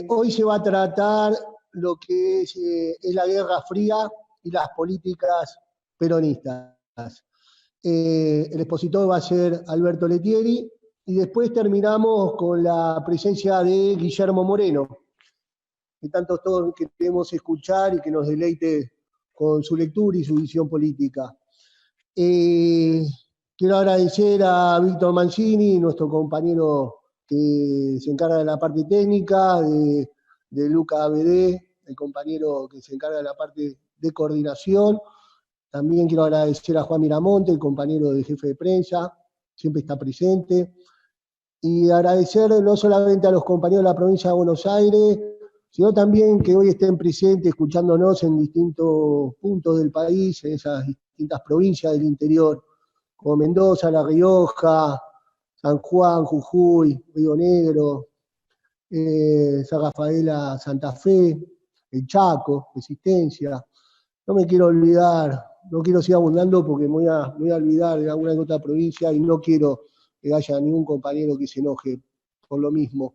Hoy se va a tratar lo que es la Guerra Fría y las políticas peronistas. El expositor va a ser Alberto Lettieri y después terminamos con la presencia de Guillermo Moreno, que tanto todos queremos escuchar y que nos deleite con su lectura y su visión política. Quiero agradecer a Víctor Mancini, nuestro compañero que se encarga de la parte técnica, de Luca ABD, el compañero que se encarga de la parte de coordinación. También quiero agradecer a Juan Miramonte, el compañero de jefe de prensa, siempre está presente. Y agradecer no solamente a los compañeros de la provincia de Buenos Aires, sino también que hoy estén presentes escuchándonos en distintos puntos del país, en esas distintas provincias del interior, como Mendoza, La Rioja, San Juan, Jujuy, Río Negro, San Rafaela, Santa Fe, el Chaco, Resistencia. No me quiero olvidar, no quiero seguir abundando porque me voy a olvidar de alguna otra provincia y no quiero que haya ningún compañero que se enoje por lo mismo.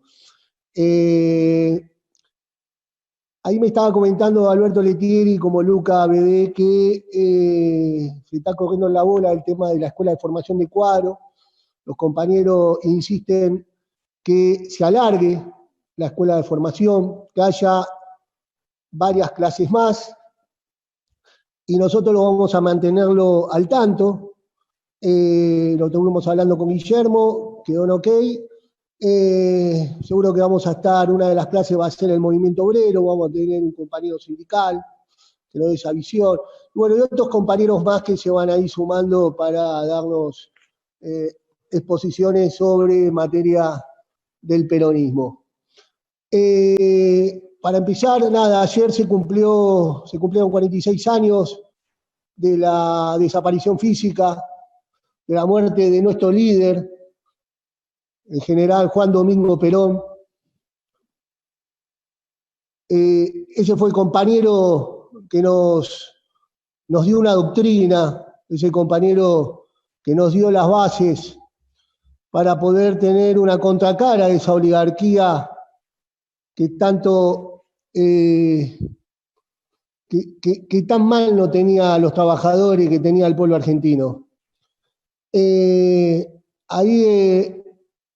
Ahí me estaba comentando Alberto Lettieri como Luca ABD que se está corriendo en la bola el tema de la Escuela de Formación de Cuadro. Los compañeros insisten que se alargue la Escuela de Formación, que haya varias clases más, y nosotros lo vamos a mantenerlo al tanto. Lo estuvimos hablando con Guillermo, quedó en ok. Seguro que vamos a estar, una de las clases va a ser el movimiento obrero, vamos a tener un compañero sindical que nos dé esa visión. Y bueno, y otros compañeros más que se van a ir sumando para darnos exposiciones sobre materia del peronismo. Para empezar, nada, ayer se cumplieron 46 años de la desaparición física, de la muerte de nuestro líder, el general Juan Domingo Perón. Ese fue el compañero que nos dio una doctrina, ese compañero que nos dio las bases para poder tener una contracara a esa oligarquía que tanto, que tan mal no tenía a los trabajadores, que tenía el pueblo argentino.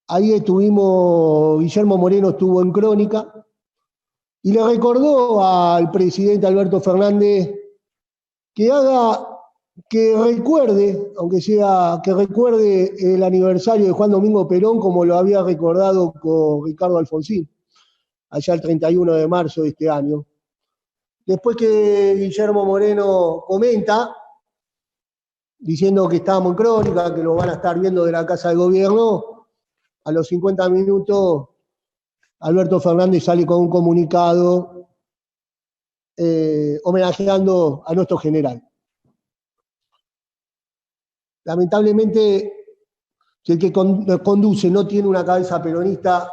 Ahí estuvimos, Guillermo Moreno estuvo en Crónica, y le recordó al presidente Alberto Fernández que recuerde, aunque sea que recuerde el aniversario de Juan Domingo Perón como lo había recordado con Ricardo Alfonsín, allá el 31 de marzo de este año. Después que Guillermo Moreno comenta, diciendo que estábamos en Crónica, que lo van a estar viendo de la Casa de Gobierno, a los 50 minutos Alberto Fernández sale con un comunicado homenajeando a nuestro general. Lamentablemente, si el que conduce no tiene una cabeza peronista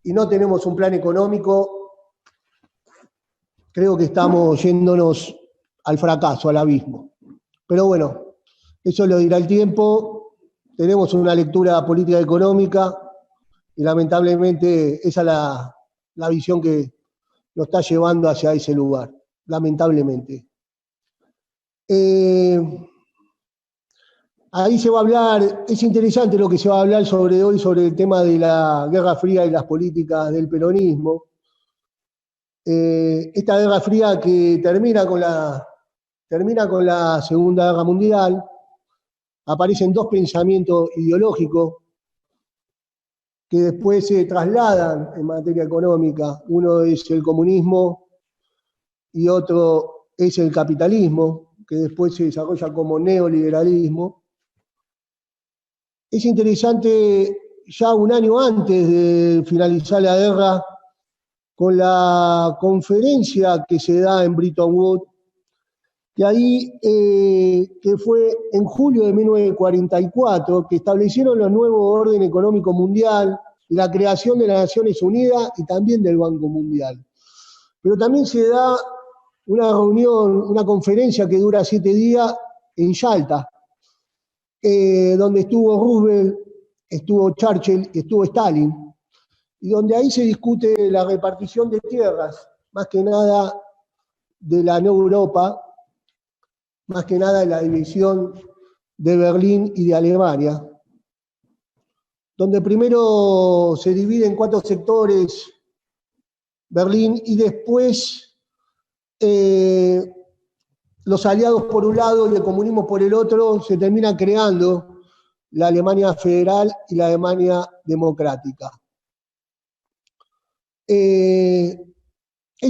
y no tenemos un plan económico, creo que estamos yéndonos al fracaso, al abismo. Pero bueno, eso lo dirá el tiempo. Tenemos una lectura política y económica y lamentablemente esa es la visión que nos está llevando hacia ese lugar, lamentablemente. Ahí se va a hablar, es interesante lo que se va a hablar sobre hoy, sobre el tema de la Guerra Fría y las políticas del peronismo. Esta Guerra Fría que termina con la Segunda Guerra Mundial, aparecen dos pensamientos ideológicos que después se trasladan en materia económica. Uno es el comunismo y otro es el capitalismo, que después se desarrolla como neoliberalismo. Es interesante, ya un año antes de finalizar la guerra, con la conferencia que se da en Bretton Woods, que ahí, que fue en julio de 1944, que establecieron los nuevos orden económico mundial, la creación de las Naciones Unidas y también del Banco Mundial. Pero también se da una reunión, una conferencia que dura 7 días en Yalta, donde estuvo Roosevelt, estuvo Churchill y estuvo Stalin. y donde ahí se discute la repartición de tierras, más que nada de la no Europa, más que nada de la división de Berlín y de Alemania, donde primero se divide en 4 sectores Berlín y después los aliados por un lado y el comunismo por el otro se terminan creando la Alemania federal y la Alemania democrática. Es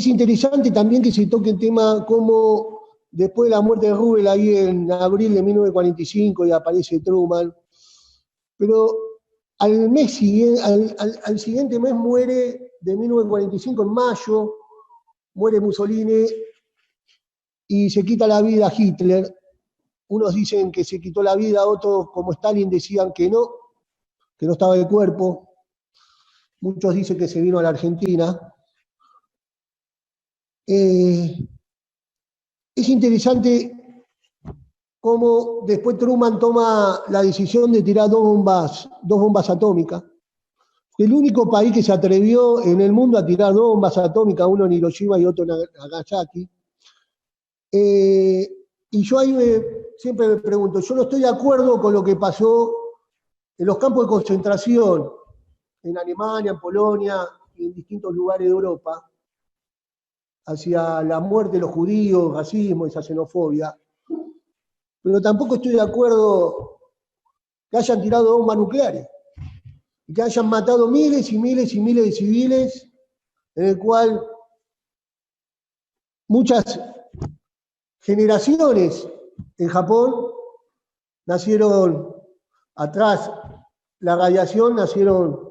interesante también que se toque el tema como después de la muerte de Roosevelt ahí en abril de 1945 y aparece Truman, pero al siguiente mes muere, de 1945 en mayo, muere Mussolini y se quita la vida Hitler. Unos dicen que se quitó la vida, otros como Stalin decían que no estaba el cuerpo. Muchos dicen que se vino a la Argentina. Es interesante cómo después Truman toma la decisión de tirar dos bombas atómicas. Fue el único país que se atrevió en el mundo a tirar 2 bombas atómicas, uno en Hiroshima y otro en Nagasaki. Y yo ahí siempre me pregunto, yo no estoy de acuerdo con lo que pasó en los campos de concentración, en Alemania, en Polonia y en distintos lugares de Europa, hacia la muerte de los judíos, racismo, esa xenofobia. Pero tampoco estoy de acuerdo que hayan tirado bombas nucleares y que hayan matado miles y miles y miles de civiles, en el cual muchas generaciones en Japón nacieron atrás la radiación, nacieron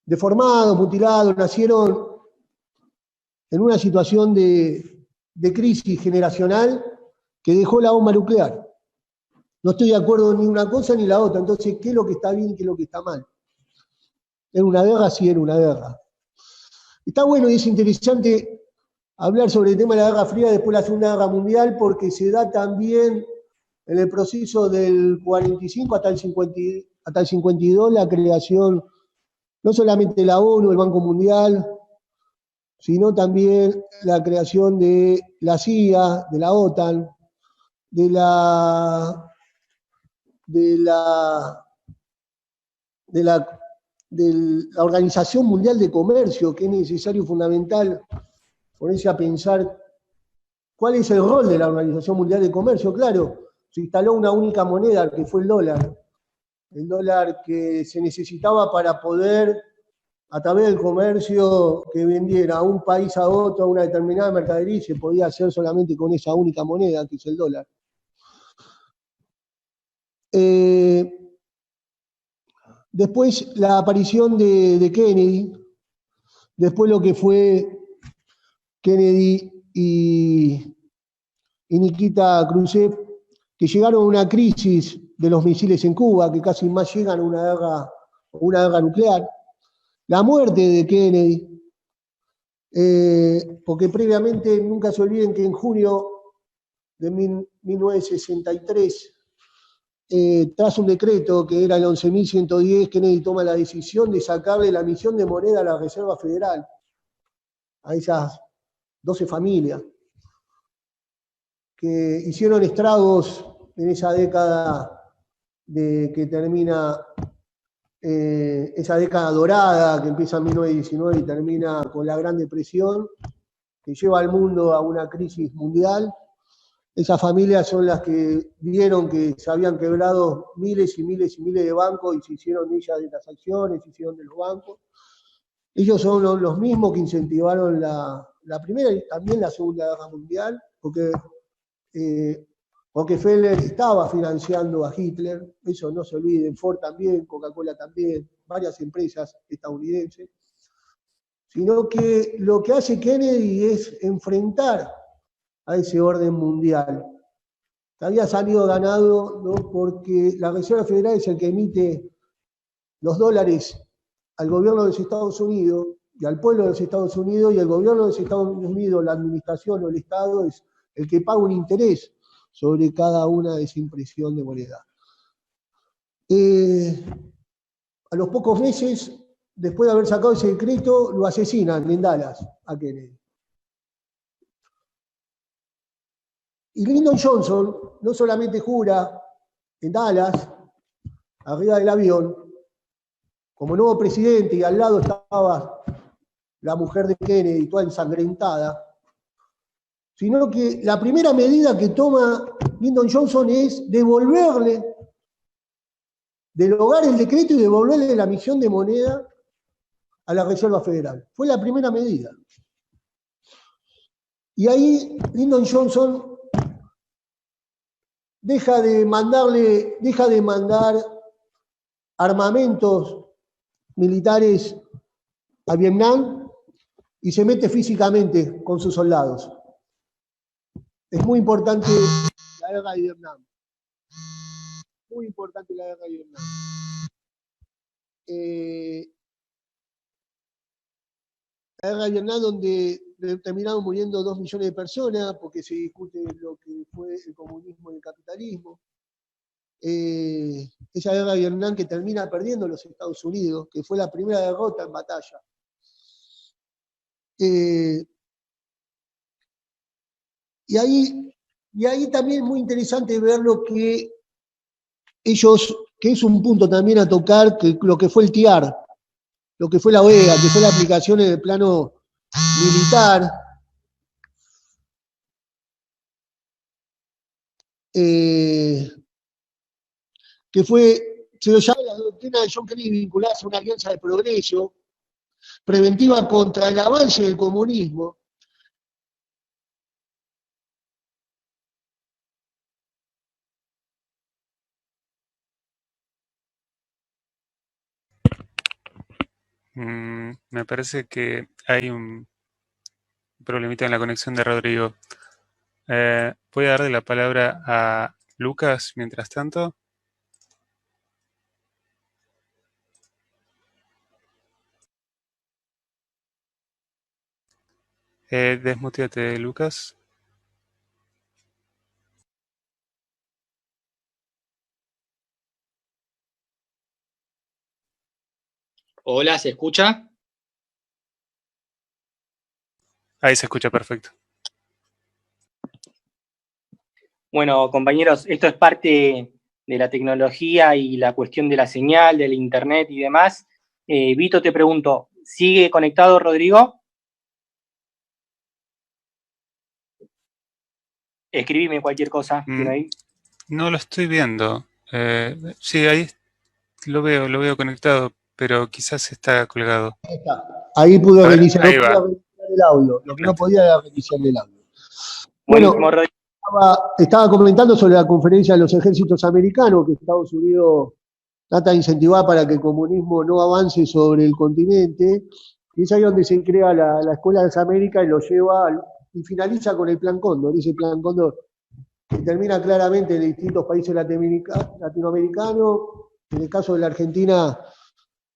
deformados, mutilados, nacieron en una situación de crisis generacional que dejó la bomba nuclear. No estoy de acuerdo ni una cosa ni la otra, entonces, ¿qué es lo que está bien y qué es lo que está mal? ¿Era una guerra? Sí, era una guerra. Está bueno y es interesante hablar sobre el tema de la Guerra Fría después de la Segunda Guerra Mundial, porque se da también en el proceso del 45 hasta el 52 la creación no solamente de la ONU, el Banco Mundial, sino también la creación de la CIA, de la OTAN, de la Organización Mundial de Comercio, que es necesario, fundamental, ponerse a pensar cuál es el rol de la Organización Mundial de Comercio. Claro, se instaló una única moneda, que fue el dólar que se necesitaba para poder, a través del comercio que vendiera a un país a otro, a una determinada mercadería, se podía hacer solamente con esa única moneda, que es el dólar. Después la aparición de Kennedy, después lo que fue Kennedy y Nikita Khrushchev, que llegaron a una crisis de los misiles en Cuba, que casi más llegan a una guerra nuclear. La muerte de Kennedy, porque previamente, nunca se olviden que en junio de 1963, tras un decreto que era el 11.110, Kennedy toma la decisión de sacarle la emisión de moneda a la Reserva Federal, a esas 12 familias que hicieron estragos en esa década que termina, esa década dorada que empieza en 1919 y termina con la Gran Depresión, que lleva al mundo a una crisis mundial. Esas familias son las que vieron que se habían quebrado miles y miles y miles de bancos y se hicieron ellas de las acciones, se hicieron de los bancos. Ellos son los mismos que incentivaron la Primera y también la Segunda Guerra Mundial, porque Rockefeller estaba financiando a Hitler, eso no se olviden, Ford también, Coca-Cola también, varias empresas estadounidenses, sino que lo que hace Kennedy es enfrentar a ese orden mundial. Había salido ganado, ¿no? Porque la Reserva Federal es el que emite los dólares al gobierno de los Estados Unidos y al pueblo de los Estados Unidos, y el gobierno de los Estados Unidos, la administración o el Estado, es el que paga un interés sobre cada una de esa impresión de moneda. A los pocos meses después de haber sacado ese decreto, lo asesinan en Dallas a Kennedy. Y Lyndon Johnson no solamente jura en Dallas, arriba del avión, como nuevo presidente, y al lado estaba la mujer de Kennedy, toda ensangrentada, sino que la primera medida que toma Lyndon Johnson es devolverle, derogar el decreto y devolverle la emisión de moneda a la Reserva Federal. Fue la primera medida. Y ahí Lyndon Johnson deja de mandar armamentos militares a Vietnam y se mete físicamente con sus soldados. Es muy importante la guerra de Vietnam. Muy importante la guerra de Vietnam. La guerra de Vietnam, donde terminaron muriendo 2 millones de personas porque se discute lo que fue el comunismo y el capitalismo. Esa guerra de Vietnam que termina perdiendo los Estados Unidos, que fue la primera derrota en batalla. Y ahí también es muy interesante ver lo que ellos, que es un punto también a tocar, que lo que fue el TIAR, lo que fue la OEA, que fue la aplicación en el plano militar, que se lo llama la doctrina de John Kennedy vinculada a una alianza de progreso, preventiva contra el avance del comunismo. Me parece que hay un problemita en la conexión de Rodrigo. Voy a darle la palabra a Lucas mientras tanto. Desmuteate, Lucas. Hola, ¿se escucha? Ahí se escucha perfecto. Bueno, compañeros, esto es parte de la tecnología y la cuestión de la señal, del internet y demás. Vito, te pregunto, ¿sigue conectado Rodrigo? Escribime cualquier cosa. Ahí. No lo estoy viendo. Sí, ahí lo veo conectado, pero quizás está colgado. Ahí está. Ahí pude reiniciar, ahí va. El audio. Lo que no podía era reiniciar el audio. Bueno, estaba comentando sobre la conferencia de los ejércitos americanos que Estados Unidos trata de incentivar para que el comunismo no avance sobre el continente. Y es ahí donde se crea la Escuela de las Américas y lo lleva y finaliza con el Plan Cóndor. Ese Plan Cóndor que termina claramente en distintos países latinoamericanos. En el caso de la Argentina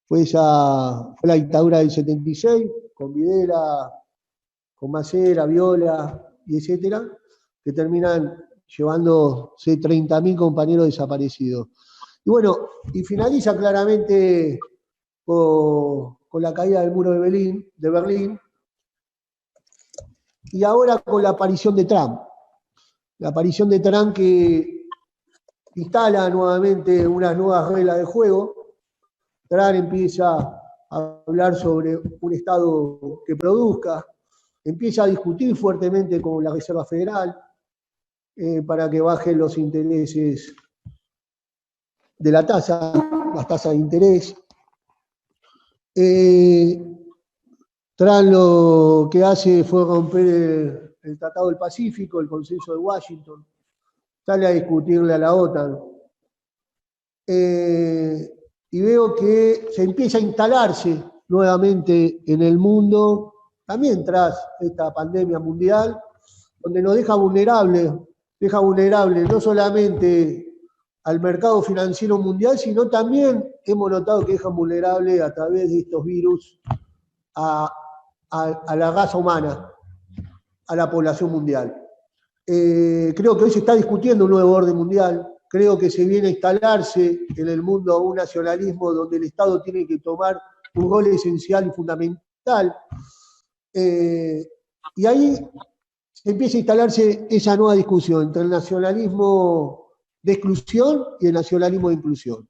fue la dictadura del 76, con Videla, con Macera, Viola y etcétera, que terminan llevándose 30.000 compañeros desaparecidos. Y bueno, y finaliza claramente con la caída del muro de Berlín, y ahora con la aparición de Trump. La aparición de Trump que instala nuevamente unas nuevas reglas de juego. Trump empieza a hablar sobre un Estado que produzca, empieza a discutir fuertemente con la Reserva Federal para que bajen los intereses de las tasas de interés. Trump lo que hace fue romper el Tratado del Pacífico, el Consenso de Washington, sale a discutirle a la OTAN. Y veo que se empieza a instalarse nuevamente en el mundo, también tras esta pandemia mundial, donde nos deja vulnerables no solamente al mercado financiero mundial, sino también hemos notado que dejan vulnerables a través de estos virus a la raza humana, a la población mundial. Creo que hoy se está discutiendo un nuevo orden mundial. Creo que se viene a instalarse en el mundo un nacionalismo donde el Estado tiene que tomar un rol esencial y fundamental. Y ahí empieza a instalarse esa nueva discusión entre el nacionalismo de exclusión y el nacionalismo de inclusión.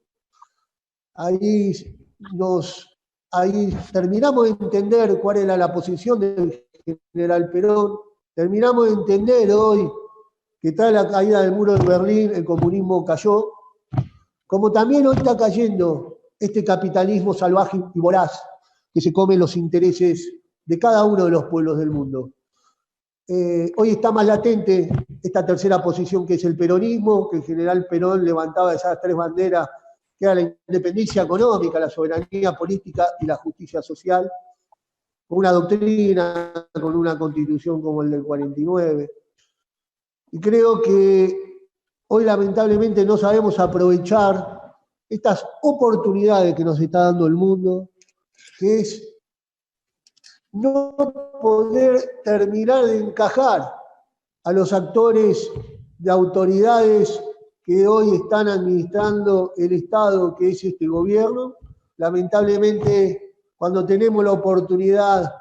Ahí terminamos de entender cuál era la posición del general Perón, terminamos de entender hoy que tras la caída del muro de Berlín el comunismo cayó, como también hoy está cayendo este capitalismo salvaje y voraz que se come los intereses de cada uno de los pueblos del mundo. Hoy está más latente esta tercera posición que es el peronismo, que el general Perón levantaba esas tres banderas, que era la independencia económica, la soberanía política y la justicia social, con una doctrina, con una constitución como el del 49. Y creo que hoy lamentablemente no sabemos aprovechar estas oportunidades que nos está dando el mundo, que es no poder terminar de encajar a los actores de autoridades que hoy están administrando el Estado, que es este gobierno. Lamentablemente, cuando tenemos la oportunidad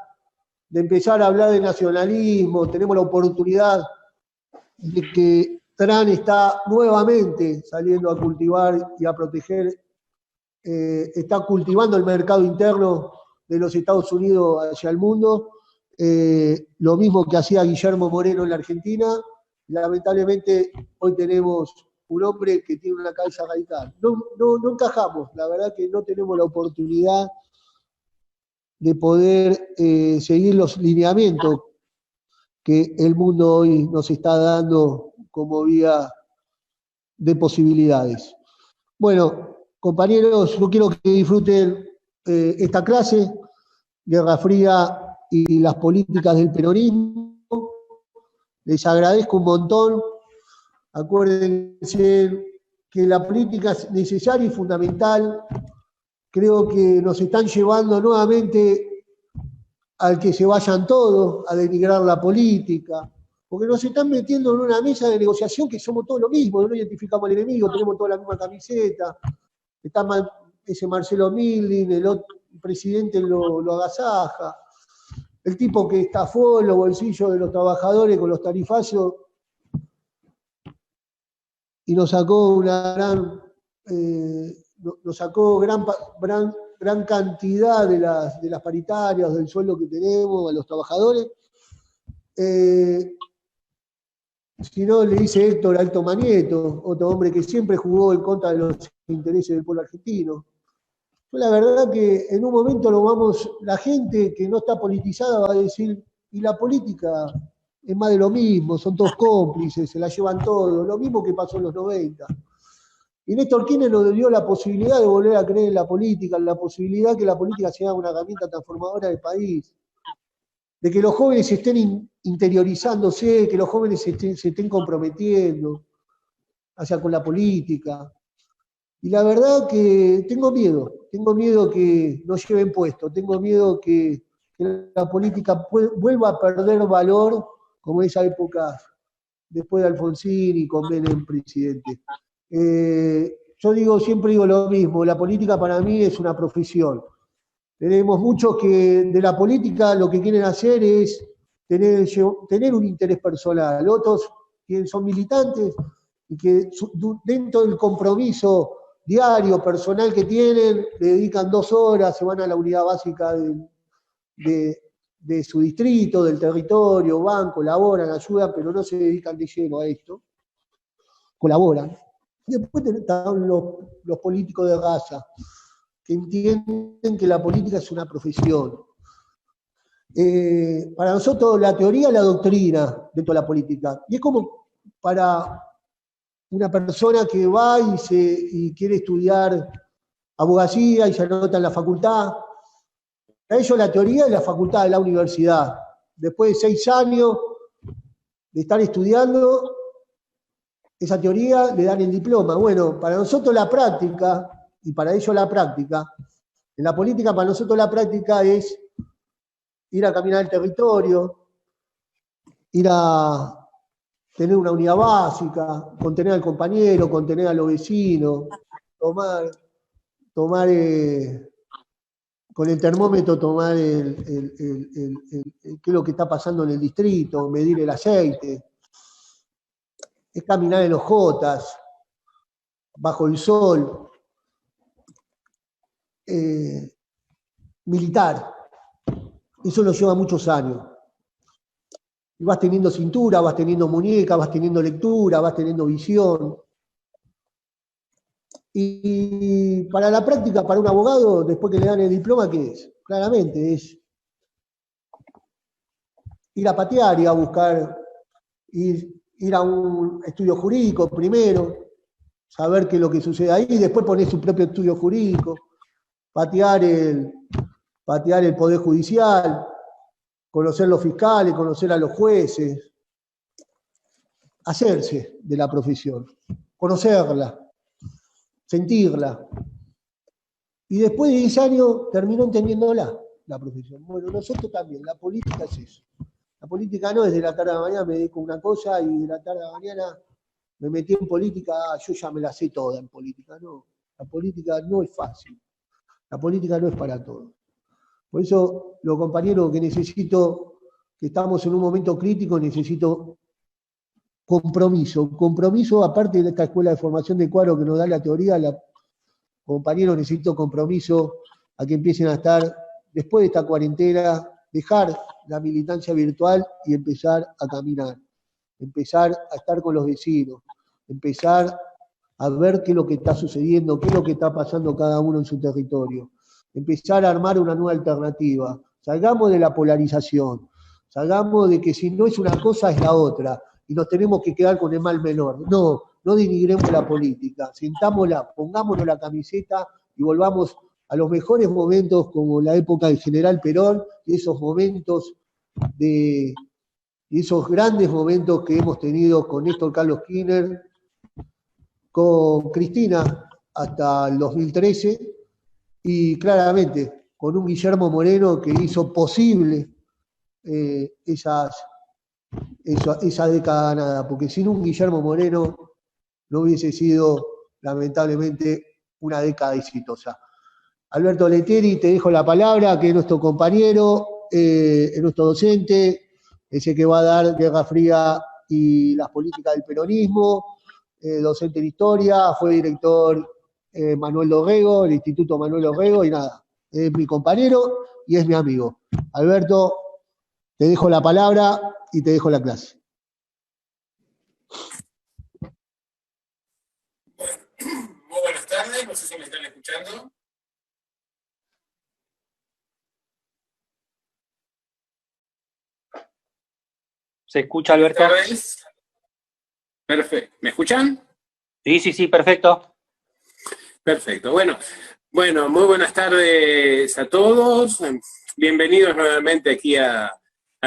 de empezar a hablar de nacionalismo, tenemos la oportunidad de que Trump está nuevamente saliendo a cultivar y a proteger, está cultivando el mercado interno de los Estados Unidos hacia el mundo, lo mismo que hacía Guillermo Moreno en la Argentina. Lamentablemente hoy tenemos un hombre que tiene una cabeza radical. No encajamos, la verdad que no tenemos la oportunidad de poder seguir los lineamientos que el mundo hoy nos está dando como vía de posibilidades. Bueno, compañeros, yo quiero que disfruten esta clase, Guerra Fría y las políticas del peronismo. Les agradezco un montón. Acuérdense que la política es necesaria y fundamental. Creo que nos están llevando nuevamente al que se vayan todos, a denigrar la política, porque nos están metiendo en una mesa de negociación que somos todos lo mismo, no identificamos al enemigo, tenemos toda la misma camiseta, está ese Marcelo Milling, el otro presidente lo agasaja, el tipo que estafó en los bolsillos de los trabajadores con los tarifazos y nos sacó gran cantidad de las paritarias, del sueldo que tenemos a los trabajadores. Si no, le dice Héctor Alto Manieto, otro hombre que siempre jugó en contra de los intereses del pueblo argentino. Yo la verdad que en un momento la gente que no está politizada va a decir, y la política es más de lo mismo, son todos cómplices, se la llevan todo, lo mismo que pasó en los 90. Y Néstor Kirchner nos dio la posibilidad de volver a creer en la política, la posibilidad que la política sea una herramienta transformadora del país, de que los jóvenes estén interiorizándose, que los jóvenes se estén comprometiendo con la política. Y la verdad que tengo miedo que nos lleven puesto, tengo miedo que la política vuelva a perder valor como en esa época después de Alfonsín y con Menem presidente. Yo siempre digo lo mismo, la política para mí es una profesión. Tenemos muchos que de la política lo que quieren hacer es tener un interés personal, otros que son militantes y que dentro del compromiso diario, personal que tienen, le dedican 2 horas, se van a la unidad básica de su distrito, del territorio, van, colaboran, ayudan, pero no se dedican de lleno a esto, colaboran. Y después están los políticos de raza, que entienden que la política es una profesión. Para nosotros la teoría es la doctrina dentro de la política. Y es como para una persona que va y quiere estudiar abogacía y se anota en la facultad. Para ellos la teoría es la facultad de la universidad. Después de 6 años de estar estudiando, esa teoría le dan el diploma. Bueno, para nosotros la práctica, y para ellos la práctica, en la política para nosotros la práctica es ir a caminar el territorio, ir a tener una unidad básica, contener al compañero, contener a los vecinos, tomar con el termómetro tomar qué es lo que está pasando en el distrito, medir el aceite, es caminar en los jotas, bajo el sol, militar. Eso lo lleva muchos años. Y vas teniendo cintura, vas teniendo muñeca, vas teniendo lectura, vas teniendo visión. Y para la práctica, para un abogado, después que le dan el diploma, ¿qué es? Claramente es ir a patear, ir a buscar, ir a un estudio jurídico primero, saber qué es lo que sucede ahí, y después poner su propio estudio jurídico, patear el Poder Judicial, conocer los fiscales, conocer a los jueces, hacerse de la profesión, conocerla, sentirla. Y después de 10 años terminó entendiéndola, la profesión. Bueno, nosotros también, la política es eso. La política no es de la tarde a la mañana me dedico a una cosa y de la tarde a la mañana me metí en política, yo ya me la sé toda en política. No, la política no es fácil. La política no es para todos. Por eso, los compañeros que necesito, que estamos en un momento crítico, necesito compromiso. Compromiso, aparte de esta escuela de formación de cuadro que nos da la teoría, compañeros, necesito compromiso a que empiecen a estar, después de esta cuarentena, dejar la militancia virtual y empezar a caminar, empezar a estar con los vecinos, empezar a ver qué es lo que está sucediendo, qué es lo que está pasando cada uno en su territorio, empezar a armar una nueva alternativa. Salgamos de la polarización, salgamos de que si no es una cosa es la otra, y nos tenemos que quedar con el mal menor. No, no denigremos la política, sentámosla, pongámonos la camiseta y volvamos a los mejores momentos como la época del general Perón, y esos momentos y esos grandes momentos que hemos tenido con Néstor Carlos Kirchner, con Cristina hasta el 2013, y claramente con un Guillermo Moreno que hizo posible esa década ganada, porque sin un Guillermo Moreno no hubiese sido, lamentablemente, una década exitosa. Alberto Lettieri, te dejo la palabra, que es nuestro compañero, es nuestro docente, ese que va a dar Guerra Fría y las políticas del peronismo, docente en historia, fue director Manuel Dorrego, el Instituto Manuel Dorrego, y nada, es mi compañero y es mi amigo. Alberto, te dejo la palabra y te dejo la clase. Muy buenas tardes, no sé si me están escuchando. ¿Se escucha, Alberto? Perfecto. ¿Me escuchan? Sí, perfecto. Perfecto. Bueno, muy buenas tardes a todos. Bienvenidos nuevamente aquí a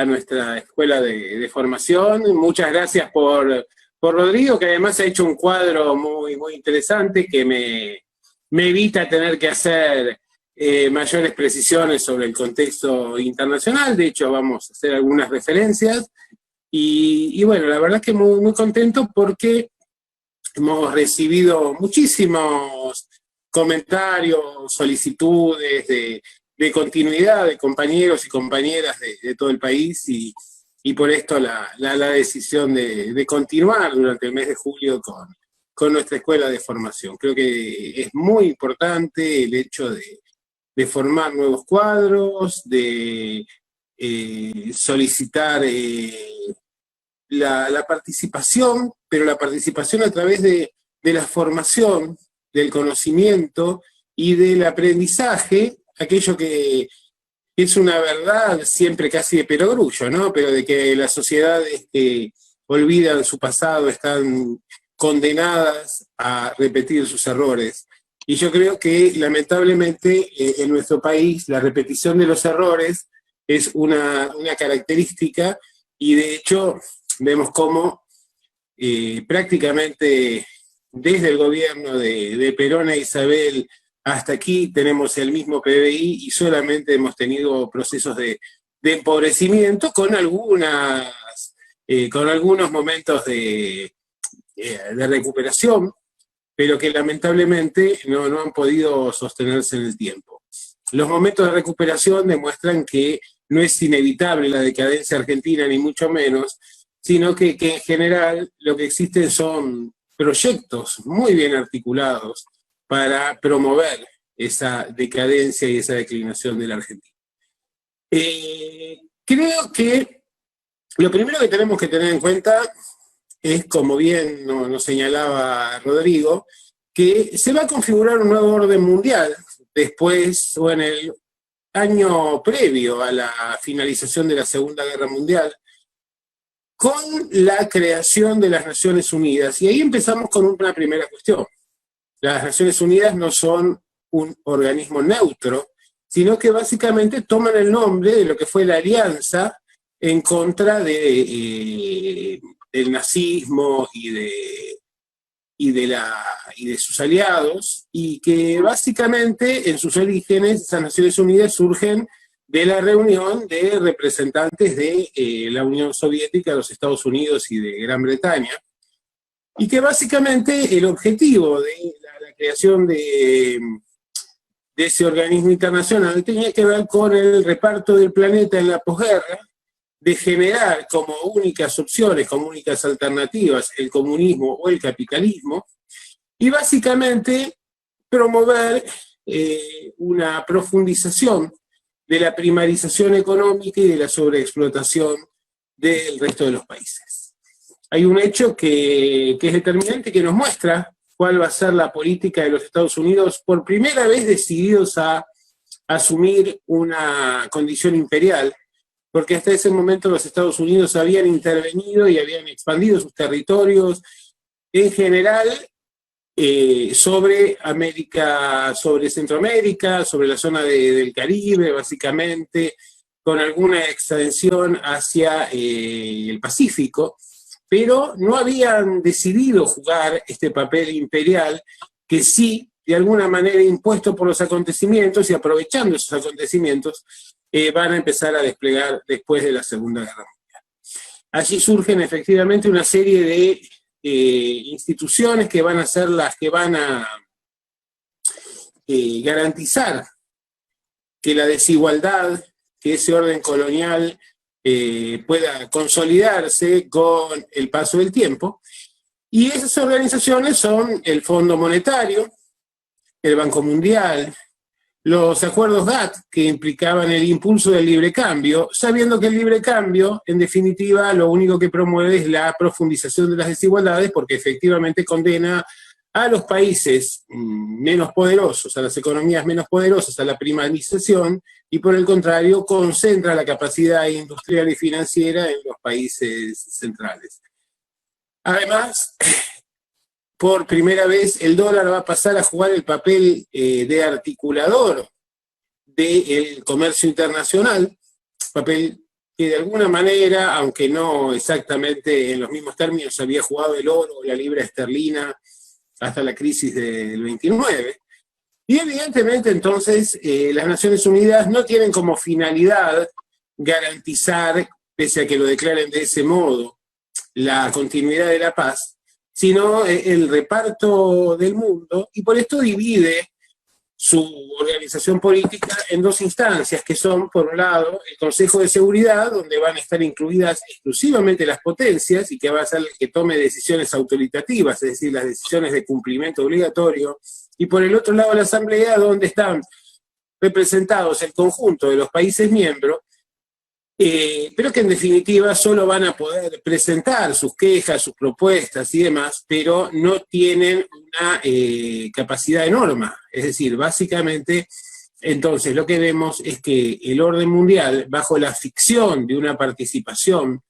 nuestra escuela de formación. Muchas gracias por Rodrigo, que además ha hecho un cuadro muy, muy interesante que me evita tener que hacer mayores precisiones sobre el contexto internacional. De hecho, vamos a hacer algunas referencias. Y bueno, la verdad es que muy, muy contento porque hemos recibido muchísimos comentarios, solicitudes de continuidad de compañeros y compañeras de todo el país y por esto la decisión de continuar durante el mes de julio con nuestra escuela de formación. Creo que es muy importante el hecho de formar nuevos cuadros, de solicitar la participación, pero la participación a través de la formación, del conocimiento y del aprendizaje, aquello que es una verdad siempre casi de perogrullo, ¿no? Pero de que las sociedades que olvidan su pasado están condenadas a repetir sus errores. Y yo creo que lamentablemente en nuestro país la repetición de los errores es una característica, y de hecho vemos cómo prácticamente desde el gobierno de Perón e Isabel hasta aquí tenemos el mismo PBI y solamente hemos tenido procesos de empobrecimiento con algunos momentos de recuperación, pero que lamentablemente no han podido sostenerse en el tiempo. los momentos de recuperación demuestran que no es inevitable la decadencia argentina, ni mucho menos, sino que en general lo que existen son proyectos muy bien articulados para promover esa decadencia y esa declinación de la Argentina. Creo que lo primero que tenemos que tener en cuenta es, como bien nos señalaba Rodrigo, que se va a configurar un nuevo orden mundial después, o en el año previo a la finalización de la Segunda Guerra Mundial, con la creación de las Naciones Unidas. Y ahí empezamos con una primera cuestión. Las Naciones Unidas no son un organismo neutro, sino que básicamente toman el nombre de lo que fue la alianza en contra del nazismo y de sus aliados, y que básicamente en sus orígenes esas Naciones Unidas surgen de la reunión de representantes de la Unión Soviética, los Estados Unidos y de Gran Bretaña, y que básicamente el objetivo de la creación de ese organismo internacional tenía que ver con el reparto del planeta en la posguerra, de generar como únicas opciones, como únicas alternativas, el comunismo o el capitalismo, y básicamente promover una profundización de la primarización económica y de la sobreexplotación del resto de los países. Hay un hecho que es determinante, que nos muestra cuál va a ser la política de los Estados Unidos, por primera vez decididos a asumir una condición imperial, porque hasta ese momento los Estados Unidos habían intervenido y habían expandido sus territorios en general sobre América, sobre Centroamérica, sobre la zona del Caribe, básicamente, con alguna extensión hacia el Pacífico, pero no habían decidido jugar este papel imperial que sí, de alguna manera impuesto por los acontecimientos, y aprovechando esos acontecimientos, van a empezar a desplegar después de la Segunda Guerra Mundial. Allí surgen efectivamente una serie de instituciones que van a ser las que van a garantizar que la desigualdad, que ese orden colonial pueda consolidarse con el paso del tiempo. Y esas organizaciones son el Fondo Monetario, el Banco Mundial, los acuerdos GATT, que implicaban el impulso del libre cambio, sabiendo que el libre cambio, en definitiva, lo único que promueve es la profundización de las desigualdades, porque efectivamente condena a los países menos poderosos, a las economías menos poderosas, a la primarización, y por el contrario, concentra la capacidad industrial y financiera en los países centrales. Además, por primera vez el dólar va a pasar a jugar el papel de articulador del comercio internacional, papel que de alguna manera, aunque no exactamente en los mismos términos, había jugado el oro o la libra esterlina hasta la crisis del 29. Y evidentemente entonces las Naciones Unidas no tienen como finalidad garantizar, pese a que lo declaren de ese modo, la continuidad de la paz, sino el reparto del mundo, y por esto divide su organización política en dos instancias, que son, por un lado, el Consejo de Seguridad, donde van a estar incluidas exclusivamente las potencias, y que va a ser el que tome decisiones autoritativas, es decir, las decisiones de cumplimiento obligatorio, y por el otro lado la Asamblea, donde están representados el conjunto de los países miembros, pero que en definitiva solo van a poder presentar sus quejas, sus propuestas y demás, pero no tienen una capacidad de norma. Es decir, básicamente, entonces lo que vemos es que el orden mundial, bajo la ficción de una participación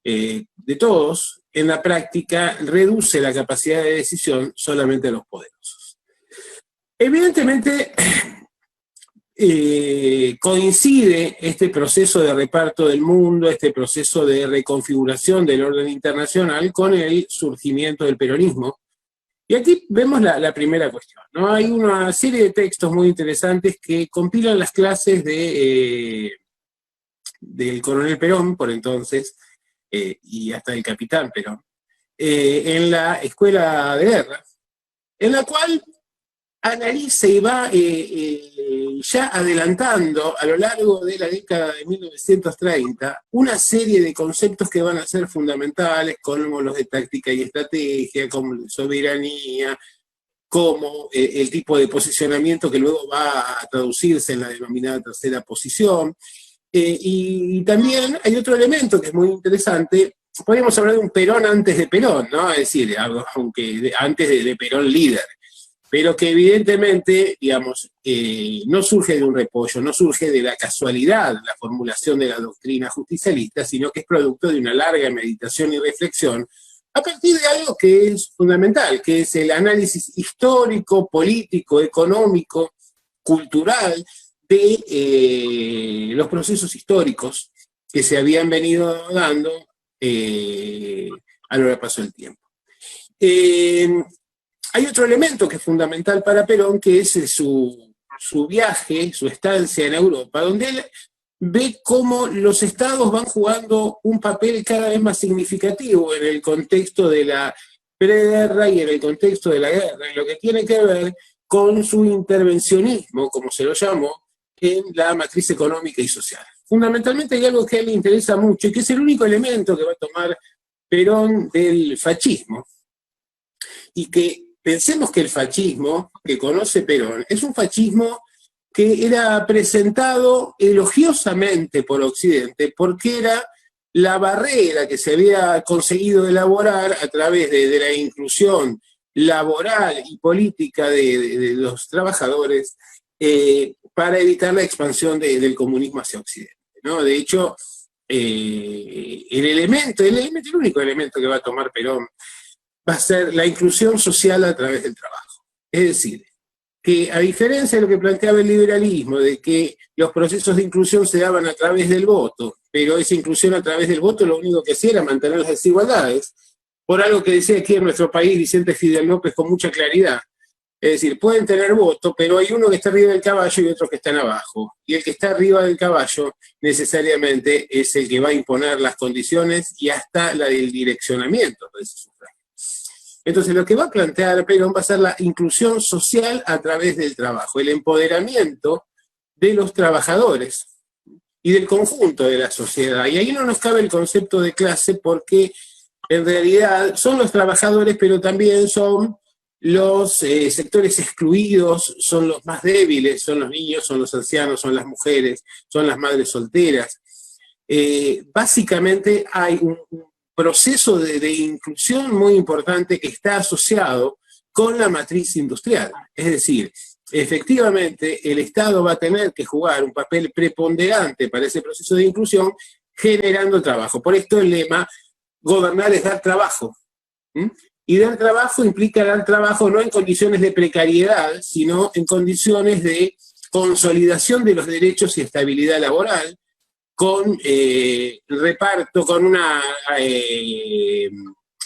de todos, en la práctica reduce la capacidad de decisión solamente a los poderosos. Evidentemente, coincide este proceso de reparto del mundo, este proceso de reconfiguración del orden internacional con el surgimiento del peronismo. Y aquí vemos la primera cuestión, ¿no? Hay una serie de textos muy interesantes que compilan las clases del coronel Perón, por entonces, y hasta del capitán Perón, en la Escuela de Guerra, en la cual analiza y va ya adelantando a lo largo de la década de 1930 una serie de conceptos que van a ser fundamentales, como los de táctica y estrategia, como soberanía, como el tipo de posicionamiento que luego va a traducirse en la denominada tercera posición. Y también hay otro elemento que es muy interesante. Podríamos hablar de un Perón antes de Perón, ¿no? Es decir, aunque antes de Perón líder, pero que evidentemente, digamos, no surge de un repollo, no surge de la casualidad la formulación de la doctrina justicialista, sino que es producto de una larga meditación y reflexión a partir de algo que es fundamental, que es el análisis histórico, político, económico, cultural de los procesos históricos que se habían venido dando a lo largo del paso del tiempo. Hay otro elemento que es fundamental para Perón, que es su viaje, su estancia en Europa, donde él ve cómo los estados van jugando un papel cada vez más significativo en el contexto de la preguerra y en el contexto de la guerra, en lo que tiene que ver con su intervencionismo, como se lo llamó, en la matriz económica y social. Fundamentalmente hay algo que a él le interesa mucho y que es el único elemento que va a tomar Perón del fascismo, y que pensemos que el fascismo que conoce Perón es un fascismo que era presentado elogiosamente por Occidente porque era la barrera que se había conseguido elaborar a través de la inclusión laboral y política de los trabajadores para evitar la expansión del comunismo hacia Occidente, ¿no? De hecho, el único elemento que va a tomar Perón va a ser la inclusión social a través del trabajo. Es decir, que a diferencia de lo que planteaba el liberalismo, de que los procesos de inclusión se daban a través del voto, pero esa inclusión a través del voto lo único que hacía era mantener las desigualdades, por algo que decía aquí en nuestro país Vicente Fidel López con mucha claridad. Es decir, pueden tener voto, pero hay uno que está arriba del caballo y otro que está abajo. Y el que está arriba del caballo necesariamente es el que va a imponer las condiciones y hasta el direccionamiento de ese sufragio. Entonces, lo que va a plantear Perón va a ser la inclusión social a través del trabajo, el empoderamiento de los trabajadores y del conjunto de la sociedad. Y ahí no nos cabe el concepto de clase porque en realidad son los trabajadores, pero también son los sectores excluidos, son los más débiles, son los niños, son los ancianos, son las mujeres, son las madres solteras. Básicamente hay un proceso de inclusión muy importante que está asociado con la matriz industrial. Es decir, efectivamente el Estado va a tener que jugar un papel preponderante para ese proceso de inclusión generando trabajo. Por esto el lema, gobernar es dar trabajo. Y dar trabajo implica dar trabajo no en condiciones de precariedad, sino en condiciones de consolidación de los derechos y estabilidad laboral, con reparto, con una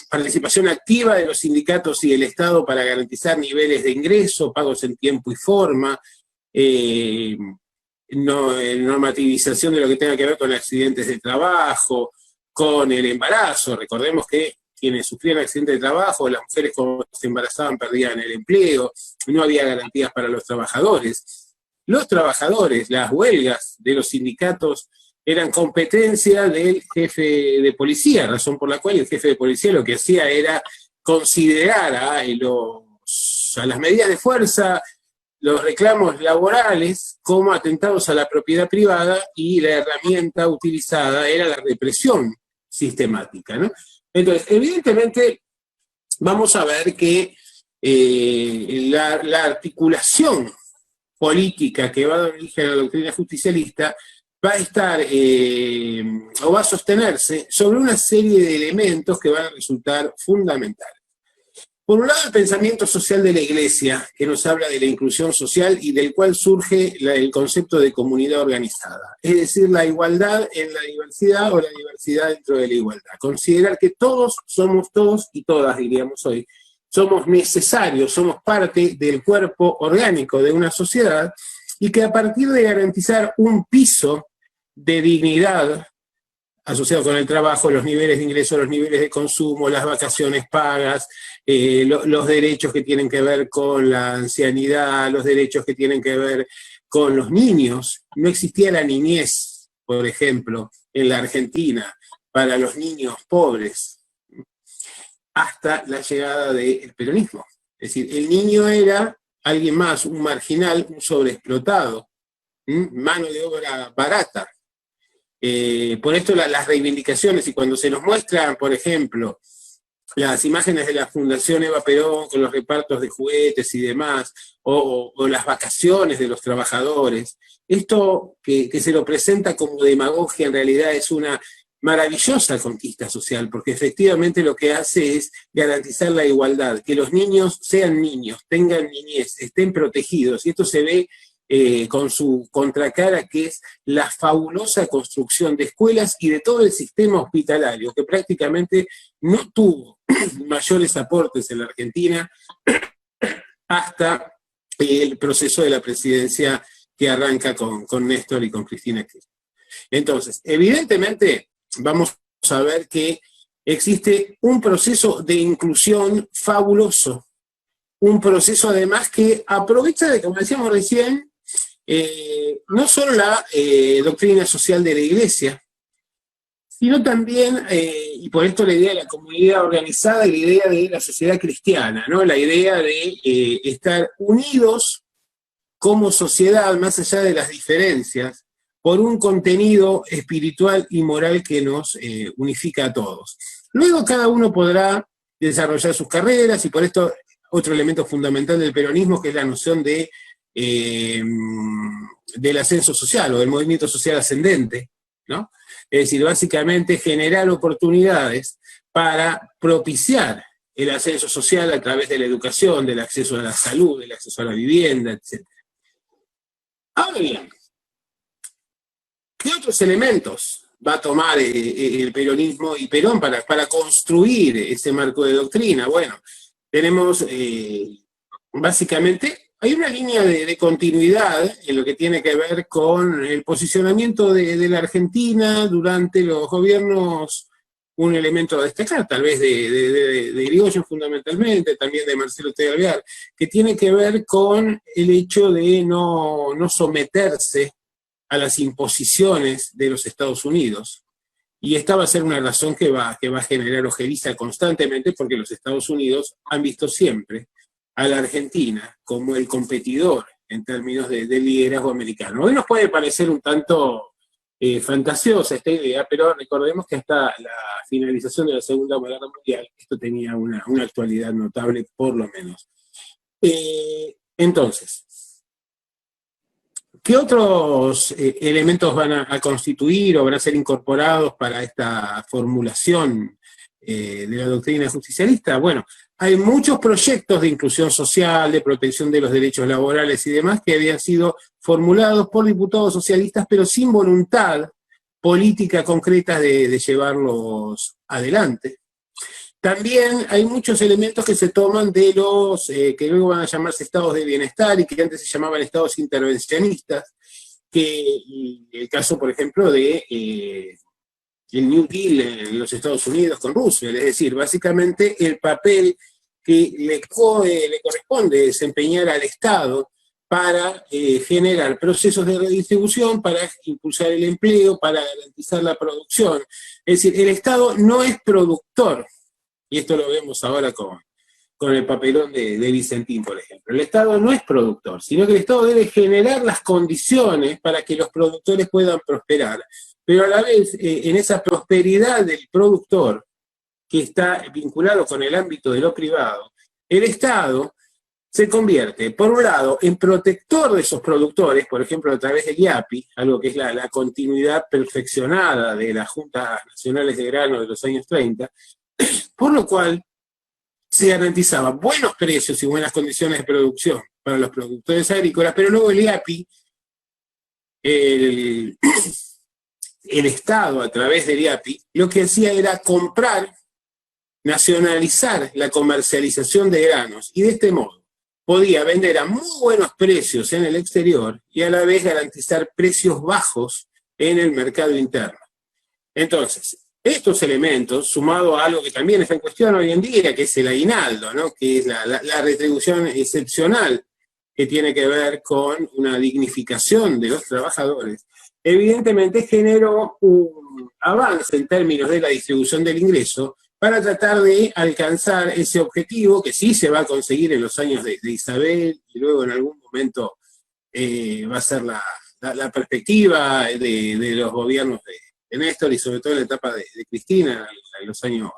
participación activa de los sindicatos y del Estado para garantizar niveles de ingreso, pagos en tiempo y forma, normativización de lo que tenga que ver con accidentes de trabajo, con el embarazo. Recordemos que quienes sufrían accidentes de trabajo, las mujeres cuando se embarazaban perdían el empleo, no había garantías para los trabajadores. Los trabajadores, las huelgas de los sindicatos eran competencia del jefe de policía, razón por la cual el jefe de policía lo que hacía era considerar a las medidas de fuerza, los reclamos laborales como atentados a la propiedad privada y la herramienta utilizada era la represión sistemática, ¿no? Entonces, evidentemente, vamos a ver que la articulación política que va a dar origen a la doctrina justicialista va a estar o va a sostenerse sobre una serie de elementos que van a resultar fundamentales. Por un lado, el pensamiento social de la Iglesia, que nos habla de la inclusión social y del cual surge el concepto de comunidad organizada, es decir, la igualdad en la diversidad o la diversidad dentro de la igualdad. Considerar que todos y todas, diríamos hoy, somos necesarios, somos parte del cuerpo orgánico de una sociedad y que a partir de garantizar un piso de dignidad asociado con el trabajo, los niveles de ingreso, los niveles de consumo, las vacaciones pagas, los derechos que tienen que ver con la ancianidad, los derechos que tienen que ver con los niños. No existía la niñez, por ejemplo, en la Argentina, para los niños pobres, hasta la llegada del peronismo. Es decir, el niño era alguien más, un marginal, un sobreexplotado, mano de obra barata. Por esto las reivindicaciones, y cuando se nos muestran, por ejemplo, las imágenes de la Fundación Eva Perón con los repartos de juguetes y demás, o las vacaciones de los trabajadores, esto que se lo presenta como demagogia en realidad es una maravillosa conquista social, porque efectivamente lo que hace es garantizar la igualdad, que los niños sean niños, tengan niñez, estén protegidos, y esto se ve con su contracara, que es la fabulosa construcción de escuelas y de todo el sistema hospitalario, que prácticamente no tuvo mayores aportes en la Argentina hasta el proceso de la presidencia que arranca con Néstor y con Cristina Kirchner. Entonces, evidentemente, vamos a ver que existe un proceso de inclusión fabuloso, un proceso además que aprovecha de, como decíamos recién, no solo la doctrina social de la Iglesia, sino también, y por esto la idea de la comunidad organizada y la idea de la sociedad cristiana, ¿no? La idea de estar unidos como sociedad, más allá de las diferencias, por un contenido espiritual y moral que nos unifica a todos. Luego cada uno podrá desarrollar sus carreras, y por esto otro elemento fundamental del peronismo, que es la noción de del ascenso social o del movimiento social ascendente, ¿no? Es decir, básicamente generar oportunidades para propiciar el ascenso social a través de la educación, del acceso a la salud, del acceso a la vivienda, etc. Ahora bien, ¿qué otros elementos va a tomar el peronismo y Perón para construir ese marco de doctrina? Bueno, tenemos básicamente, hay una línea de continuidad en lo que tiene que ver con el posicionamiento de la Argentina durante los gobiernos, un elemento a destacar, tal vez de Irigoyen fundamentalmente, también de Marcelo Ortega Alvear, que tiene que ver con el hecho de no someterse a las imposiciones de los Estados Unidos. Y esta va a ser una razón que va a generar ojeriza constantemente, porque los Estados Unidos han visto siempre a la Argentina como el competidor en términos de liderazgo americano. Hoy nos puede parecer un tanto fantasiosa esta idea, pero recordemos que hasta la finalización de la Segunda Guerra Mundial esto tenía una actualidad notable, por lo menos. Entonces, ¿qué otros elementos van a constituir o van a ser incorporados para esta formulación de la doctrina justicialista? Bueno, hay muchos proyectos de inclusión social, de protección de los derechos laborales y demás que habían sido formulados por diputados socialistas, pero sin voluntad política concreta de llevarlos adelante. También hay muchos elementos que se toman de los que luego van a llamarse estados de bienestar y que antes se llamaban estados intervencionistas, que el caso, por ejemplo, de el New Deal en los Estados Unidos con Roosevelt, es decir, básicamente el papel que le corresponde desempeñar al Estado para generar procesos de redistribución, para impulsar el empleo, para garantizar la producción. Es decir, el Estado no es productor, y esto lo vemos ahora con el papelón de Vicentín, por ejemplo. El Estado no es productor, sino que el Estado debe generar las condiciones para que los productores puedan prosperar. Pero a la vez, en esa prosperidad del productor, que está vinculado con el ámbito de lo privado, el Estado se convierte, por un lado, en protector de esos productores, por ejemplo, a través del IAPI, algo que es la continuidad perfeccionada de las Juntas Nacionales de Grano de los años 30, por lo cual se garantizaban buenos precios y buenas condiciones de producción para los productores agrícolas, pero luego el IAPI, el Estado a través del IAPI, lo que hacía era comprar, nacionalizar la comercialización de granos, y de este modo podía vender a muy buenos precios en el exterior y a la vez garantizar precios bajos en el mercado interno. Entonces, estos elementos, sumado a algo que también está en cuestión hoy en día, que es el aguinaldo, ¿no? Que es la retribución excepcional que tiene que ver con una dignificación de los trabajadores, evidentemente generó un avance en términos de la distribución del ingreso para tratar de alcanzar ese objetivo que sí se va a conseguir en los años de Isabel y luego en algún momento va a ser la perspectiva de los gobiernos de Néstor y sobre todo en la etapa de Cristina, en los años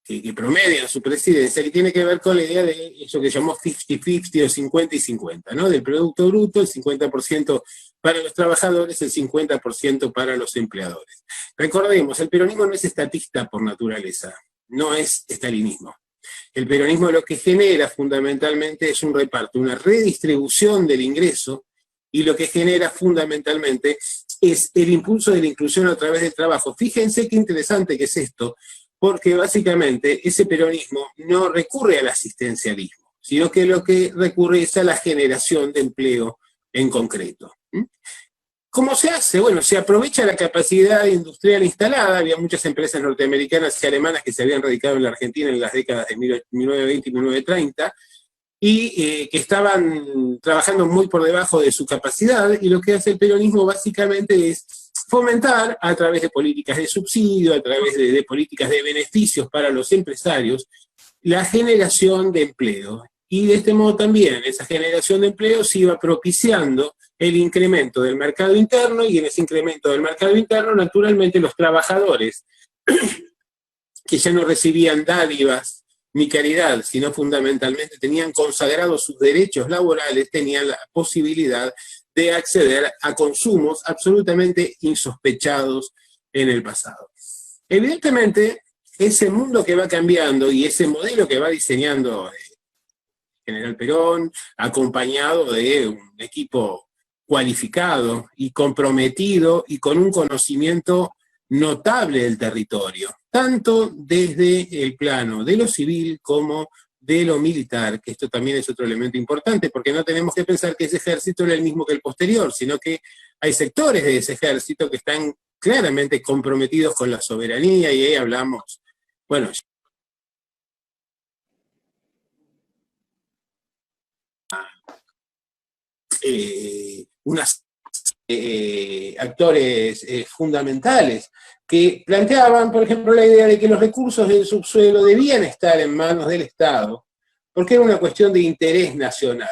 que promedian su presidencia, que tiene que ver con la idea de eso que llamó 50-50 o 50 y 50, ¿no? Del Producto Bruto, el 50% para los trabajadores, el 50% para los empleadores. Recordemos, el peronismo no es estatista por naturaleza, no es estalinismo. El peronismo lo que genera fundamentalmente es un reparto, una redistribución del ingreso, y lo que genera fundamentalmente es el impulso de la inclusión a través del trabajo. Fíjense qué interesante que es esto, porque básicamente ese peronismo no recurre al asistencialismo, sino que lo que recurre es a la generación de empleo en concreto. ¿Cómo se hace? Bueno, se aprovecha la capacidad industrial instalada. Había muchas empresas norteamericanas y alemanas que se habían radicado en la Argentina en las décadas de 1920 y 1930, y que estaban trabajando muy por debajo de su capacidad, y lo que hace el peronismo básicamente es fomentar a través de políticas de subsidio, a través de políticas de beneficios para los empresarios, la generación de empleo. Y de este modo también esa generación de empleo se iba propiciando el incremento del mercado interno, y en ese incremento del mercado interno, naturalmente, los trabajadores que ya no recibían dádivas ni caridad, sino fundamentalmente tenían consagrados sus derechos laborales, tenían la posibilidad de acceder a consumos absolutamente insospechados en el pasado. Evidentemente, ese mundo que va cambiando y ese modelo que va diseñando General Perón, acompañado de un equipo cualificado y comprometido y con un conocimiento notable del territorio, tanto desde el plano de lo civil como de lo militar, que esto también es otro elemento importante, porque no tenemos que pensar que ese ejército era el mismo que el posterior, sino que hay sectores de ese ejército que están claramente comprometidos con la soberanía, y ahí hablamos, bueno, unos actores fundamentales que planteaban, por ejemplo, la idea de que los recursos del subsuelo debían estar en manos del Estado, porque era una cuestión de interés nacional.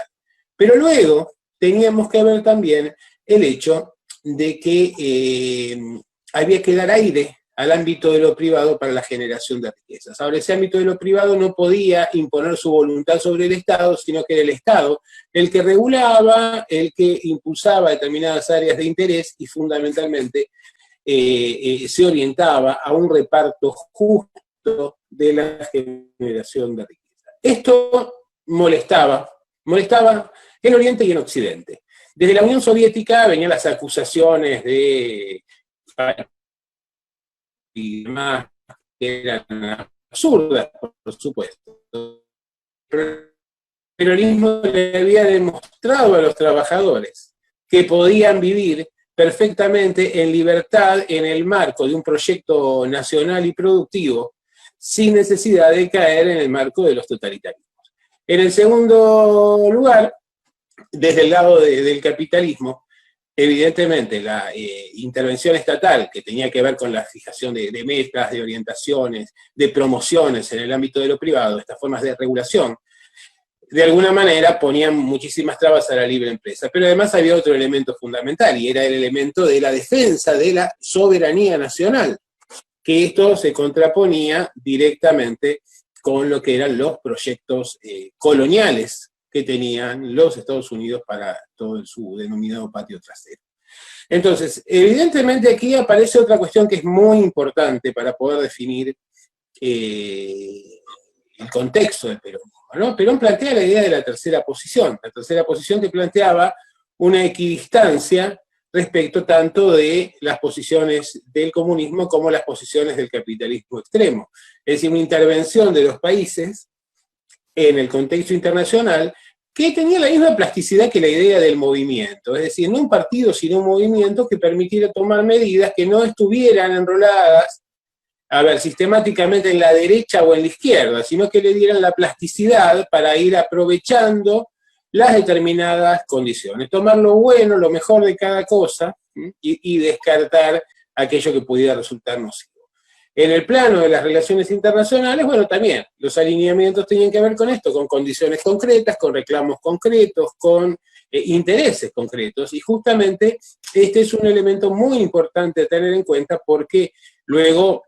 Pero luego teníamos que ver también el hecho de que había que dar aire al ámbito de lo privado para la generación de riquezas. Ahora, ese ámbito de lo privado no podía imponer su voluntad sobre el Estado, sino que era el Estado el que regulaba, el que impulsaba determinadas áreas de interés y fundamentalmente se orientaba a un reparto justo de la generación de riqueza. Esto molestaba en Oriente y en Occidente. Desde la Unión Soviética venían las acusaciones de y demás, que eran absurdas, por supuesto. Pero el peronismo le había demostrado a los trabajadores que podían vivir perfectamente en libertad en el marco de un proyecto nacional y productivo, sin necesidad de caer en el marco de los totalitarismos. En el segundo lugar, desde el lado del capitalismo, evidentemente la intervención estatal, que tenía que ver con la fijación de metas, de orientaciones, de promociones en el ámbito de lo privado, estas formas de regulación, de alguna manera ponían muchísimas trabas a la libre empresa. Pero además había otro elemento fundamental, y era el elemento de la defensa de la soberanía nacional, que esto se contraponía directamente con lo que eran los proyectos coloniales que tenían los Estados Unidos para todo su denominado patio trasero. Entonces, evidentemente aquí aparece otra cuestión que es muy importante para poder definir el contexto del peronismo, ¿no? Perón plantea la idea de la tercera posición que planteaba una equidistancia respecto tanto de las posiciones del comunismo como las posiciones del capitalismo extremo. Es decir, una intervención de los países en el contexto internacional que tenía la misma plasticidad que la idea del movimiento, es decir, no un partido, sino un movimiento que permitiera tomar medidas que no estuvieran enroladas, a ver, sistemáticamente en la derecha o en la izquierda, sino que le dieran la plasticidad para ir aprovechando las determinadas condiciones, tomar lo bueno, lo mejor de cada cosa y descartar aquello que pudiera resultar nocivo. En el plano de las relaciones internacionales, bueno, también los alineamientos tenían que ver con esto, con condiciones concretas, con reclamos concretos, con intereses concretos, y justamente este es un elemento muy importante a tener en cuenta porque luego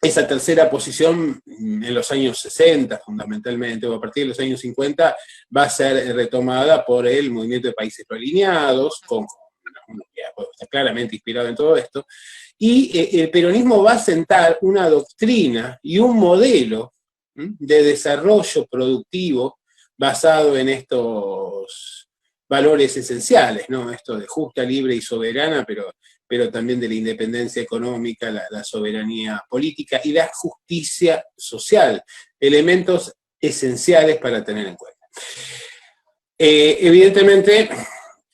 esa tercera posición en los años 60 fundamentalmente, o a partir de los años 50, va a ser retomada por el movimiento de países no alineados, que está claramente inspirado en todo esto, y el peronismo va a sentar una doctrina y un modelo de desarrollo productivo basado en estos valores esenciales, ¿no? Esto de justa, libre y soberana, pero también de la independencia económica, la soberanía política y la justicia social, elementos esenciales para tener en cuenta. Evidentemente,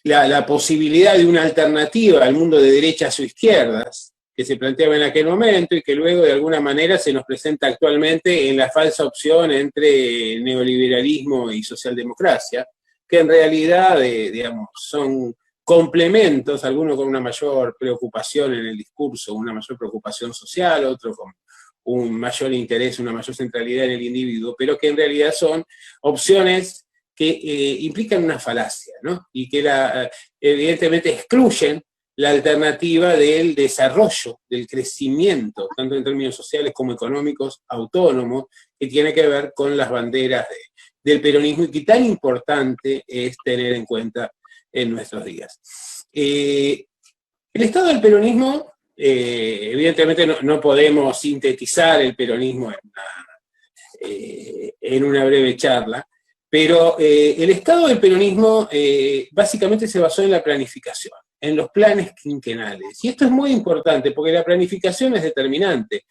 la posibilidad de una alternativa al mundo de derechas o izquierdas, que se planteaba en aquel momento y que luego de alguna manera se nos presenta actualmente en la falsa opción entre neoliberalismo y socialdemocracia, que en realidad, digamos, son complementos, algunos con una mayor preocupación en el discurso, una mayor preocupación social, otro con un mayor interés, una mayor centralidad en el individuo, pero que en realidad son opciones que implican una falacia, ¿no? Y que evidentemente excluyen la alternativa del desarrollo, del crecimiento, tanto en términos sociales como económicos, autónomos, que tiene que ver con las banderas del peronismo y que tan importante es tener en cuenta en nuestros días. El estado del peronismo, evidentemente no podemos sintetizar el peronismo en una breve charla, pero el estado del peronismo básicamente se basó en la planificación, en los planes quinquenales. Y esto es muy importante porque la planificación es determinante.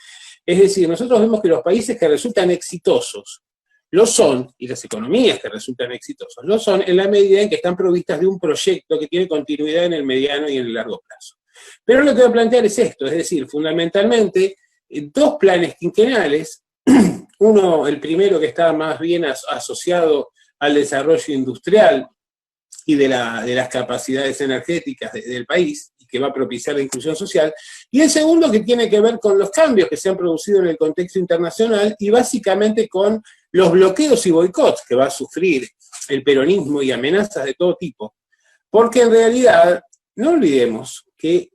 Es decir, nosotros vemos que los países que resultan exitosos lo son, y las economías que resultan exitosas lo son en la medida en que están provistas de un proyecto que tiene continuidad en el mediano y en el largo plazo. Pero lo que voy a plantear es esto, es decir, fundamentalmente, dos planes quinquenales, uno, el primero que está más bien asociado al desarrollo industrial y de las capacidades energéticas del país, y que va a propiciar la inclusión social, y el segundo que tiene que ver con los cambios que se han producido en el contexto internacional y básicamente con los bloqueos y boicots que va a sufrir el peronismo y amenazas de todo tipo, porque en realidad no olvidemos que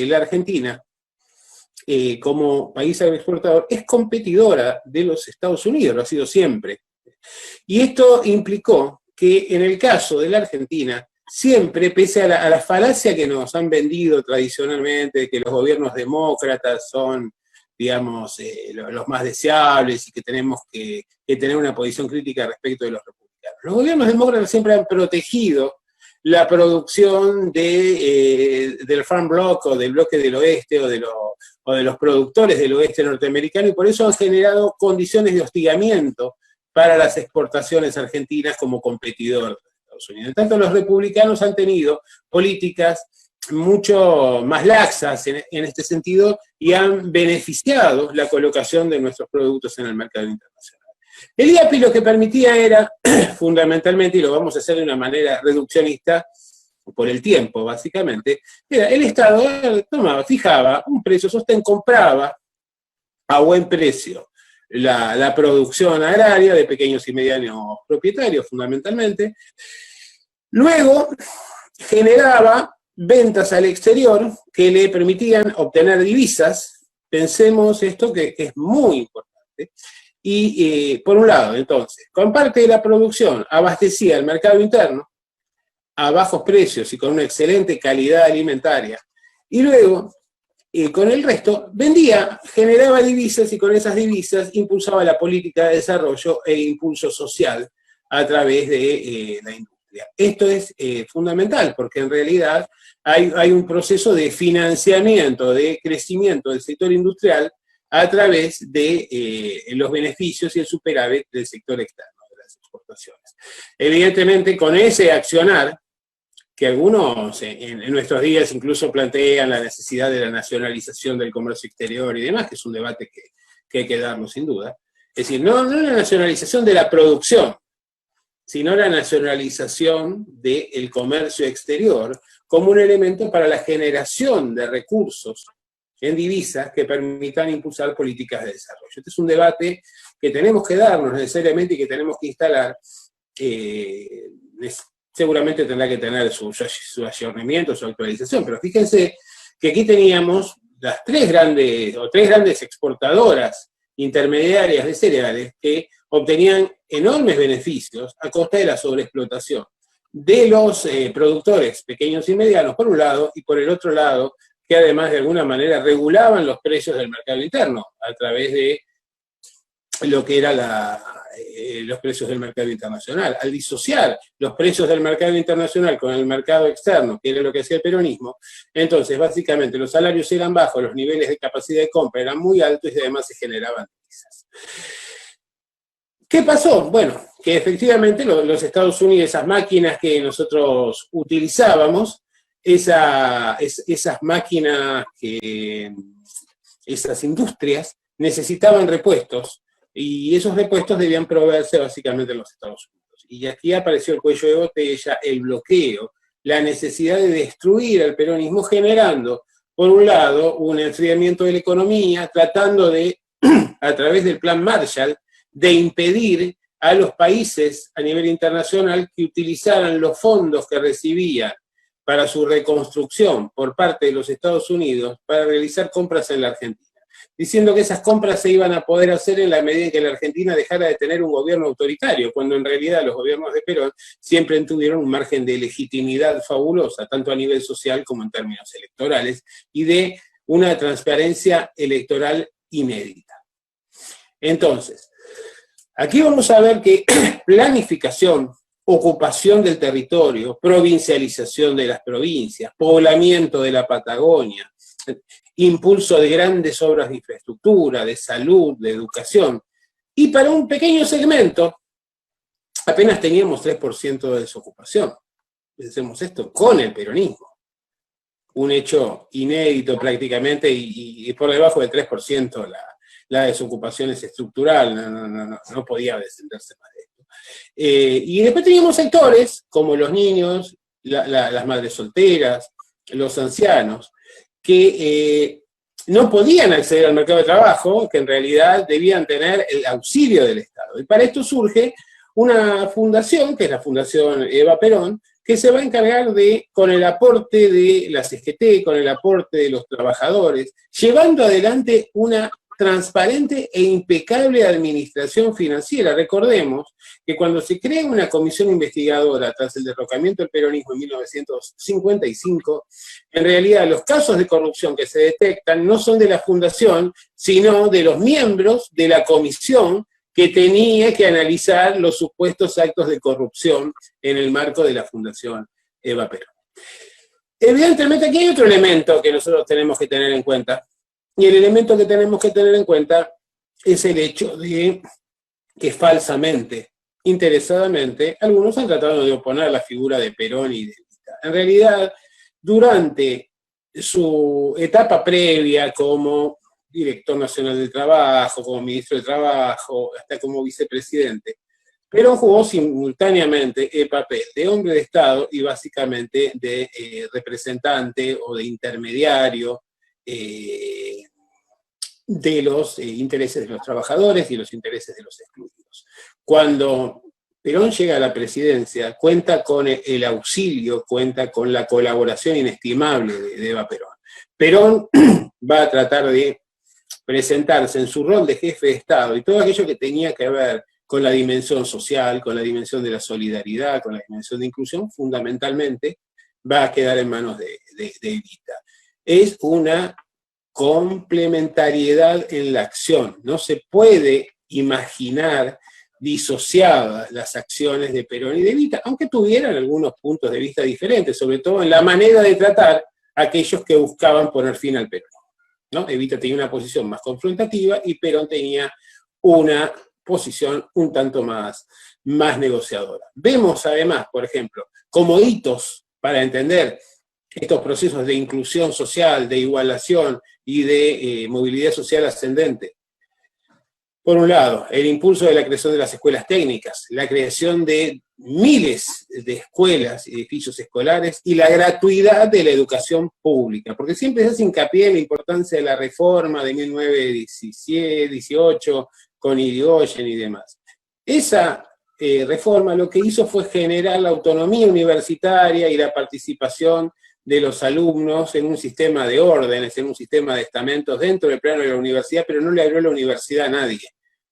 la Argentina, como país agroexportador, es competidora de los Estados Unidos, lo ha sido siempre. Y esto implicó que en el caso de la Argentina, siempre, pese a la falacia que nos han vendido tradicionalmente, de que los gobiernos demócratas son, digamos, los más deseables y que tenemos que tener una posición crítica respecto de los republicanos. Los gobiernos demócratas siempre han protegido la producción del Farm Bloc o del bloque del oeste o de los productores del oeste norteamericano, y por eso han generado condiciones de hostigamiento para las exportaciones argentinas como competidor de Estados Unidos. Tanto los republicanos han tenido políticas mucho más laxas en este sentido y han beneficiado la colocación de nuestros productos en el mercado internacional. El IAPI lo que permitía era, fundamentalmente, y lo vamos a hacer de una manera reduccionista, por el tiempo básicamente, era el Estado fijaba un precio, compraba a buen precio la producción agraria de pequeños y medianos propietarios fundamentalmente, luego generaba ventas al exterior que le permitían obtener divisas. Pensemos esto que es muy importante. Y por un lado, entonces, con parte de la producción abastecía el mercado interno a bajos precios y con una excelente calidad alimentaria. Y luego, con el resto, vendía, generaba divisas y con esas divisas impulsaba la política de desarrollo e impulso social a través de la industria. Esto es fundamental porque en realidad hay un proceso de financiamiento, de crecimiento del sector industrial a través de los beneficios y el superávit del sector externo, de las exportaciones. Evidentemente, con ese accionar, que algunos en nuestros días incluso plantean la necesidad de la nacionalización del comercio exterior y demás, que es un debate que hay que darlo sin duda. Es decir, no la nacionalización de la producción, sino la nacionalización del comercio exterior como un elemento para la generación de recursos en divisas que permitan impulsar políticas de desarrollo. Este es un debate que tenemos que darnos necesariamente y que tenemos que instalar. Seguramente tendrá que tener su ayornamiento, su actualización, pero fíjense que aquí teníamos las tres grandes exportadoras intermediarias de cereales que obtenían enormes beneficios a costa de la sobreexplotación de los productores pequeños y medianos, por un lado, y por el otro lado, que además de alguna manera regulaban los precios del mercado interno a través de lo que eran los precios del mercado internacional. Al disociar los precios del mercado internacional con el mercado externo, que era lo que hacía el peronismo, entonces básicamente los salarios eran bajos, los niveles de capacidad de compra eran muy altos y además se generaban divisas. ¿Qué pasó? Bueno, que efectivamente los Estados Unidos, esas máquinas que nosotros utilizábamos, esas máquinas, esas industrias necesitaban repuestos, y esos repuestos debían proveerse básicamente en los Estados Unidos. Y aquí apareció el cuello de botella, el bloqueo, la necesidad de destruir al peronismo, generando, por un lado, un enfriamiento de la economía, tratando de, a través del Plan Marshall, de impedir a los países a nivel internacional que utilizaran los fondos que recibían para su reconstrucción por parte de los Estados Unidos para realizar compras en la Argentina, diciendo que esas compras se iban a poder hacer en la medida en que la Argentina dejara de tener un gobierno autoritario, cuando en realidad los gobiernos de Perón siempre tuvieron un margen de legitimidad fabulosa, tanto a nivel social como en términos electorales, y de una transparencia electoral inédita. Entonces, aquí vamos a ver que planificación, ocupación del territorio, provincialización de las provincias, poblamiento de la Patagonia, impulso de grandes obras de infraestructura, de salud, de educación, y para un pequeño segmento apenas teníamos 3% de desocupación. Pensemos esto con el peronismo. Un hecho inédito prácticamente, y por debajo del 3% la desocupación es estructural, no podía descenderse más de esto. Y después teníamos sectores como los niños, las madres solteras, los ancianos, que no podían acceder al mercado de trabajo, que en realidad debían tener el auxilio del Estado. Y para esto surge una fundación, que es la Fundación Eva Perón, que se va a encargar de, con el aporte de la CGT, con el aporte de los trabajadores, llevando adelante una transparente e impecable administración financiera. Recordemos que cuando se crea una comisión investigadora tras el derrocamiento del peronismo en 1955, en realidad los casos de corrupción que se detectan no son de la fundación, sino de los miembros de la comisión que tenía que analizar los supuestos actos de corrupción en el marco de la Fundación Eva Perón. Evidentemente aquí hay otro elemento que nosotros tenemos que tener en cuenta, y el elemento que tenemos que tener en cuenta es el hecho de que falsamente, interesadamente, algunos han tratado de oponer la figura de Perón y de Evita. En realidad, durante su etapa previa como director nacional del trabajo, como ministro de trabajo, hasta como vicepresidente, Perón jugó simultáneamente el papel de hombre de Estado y básicamente de representante o de intermediario de los intereses de los trabajadores y los intereses de los excluidos. Cuando Perón llega a la presidencia, cuenta con el auxilio, cuenta con la colaboración inestimable de Eva Perón. Perón va a tratar de presentarse en su rol de jefe de Estado y todo aquello que tenía que ver con la dimensión social, con la dimensión de la solidaridad, con la dimensión de inclusión, fundamentalmente va a quedar en manos de Evita. Es una complementariedad en la acción. No se puede imaginar disociadas las acciones de Perón y de Evita, aunque tuvieran algunos puntos de vista diferentes, sobre todo en la manera de tratar a aquellos que buscaban poner fin al peronismo, ¿no? Evita tenía una posición más confrontativa y Perón tenía una posición un tanto más más negociadora. Vemos además, por ejemplo, como hitos para entender estos procesos de inclusión social, de igualación y de movilidad social ascendente. Por un lado, el impulso de la creación de las escuelas técnicas, la creación de miles de escuelas y edificios escolares y la gratuidad de la educación pública, porque siempre se hace hincapié en la importancia de la reforma de 1917-18 con Irigoyen y demás. Esa reforma lo que hizo fue generar la autonomía universitaria y la participación de los alumnos en un sistema de órdenes, en un sistema de estamentos dentro del plano de la universidad, pero no le abrió la universidad a nadie,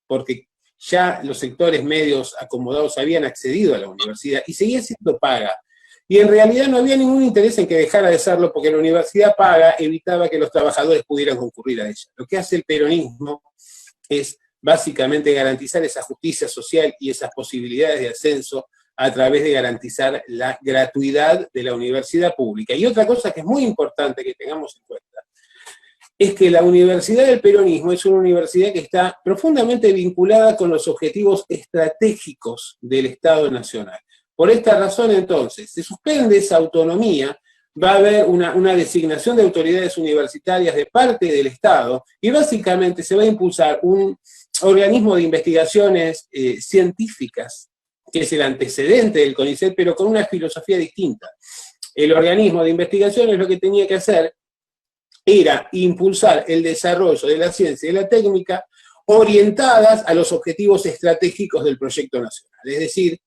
porque ya los sectores medios acomodados habían accedido a la universidad y seguía siendo paga. Y en realidad no había ningún interés en que dejara de serlo, porque la universidad paga evitaba que los trabajadores pudieran concurrir a ella. Lo que hace el peronismo es básicamente garantizar esa justicia social y esas posibilidades de ascenso a través de garantizar la gratuidad de la universidad pública. Y otra cosa que es muy importante que tengamos en cuenta es que la Universidad del Peronismo es una universidad que está profundamente vinculada con los objetivos estratégicos del Estado Nacional. Por esta razón, entonces, se suspende esa autonomía, va a haber una designación de autoridades universitarias de parte del Estado, y básicamente se va a impulsar un organismo de investigaciones científicas, que es el antecedente del CONICET, pero con una filosofía distinta. El organismo de investigaciones lo que tenía que hacer era impulsar el desarrollo de la ciencia y la técnica orientadas a los objetivos estratégicos del proyecto nacional. Es decir,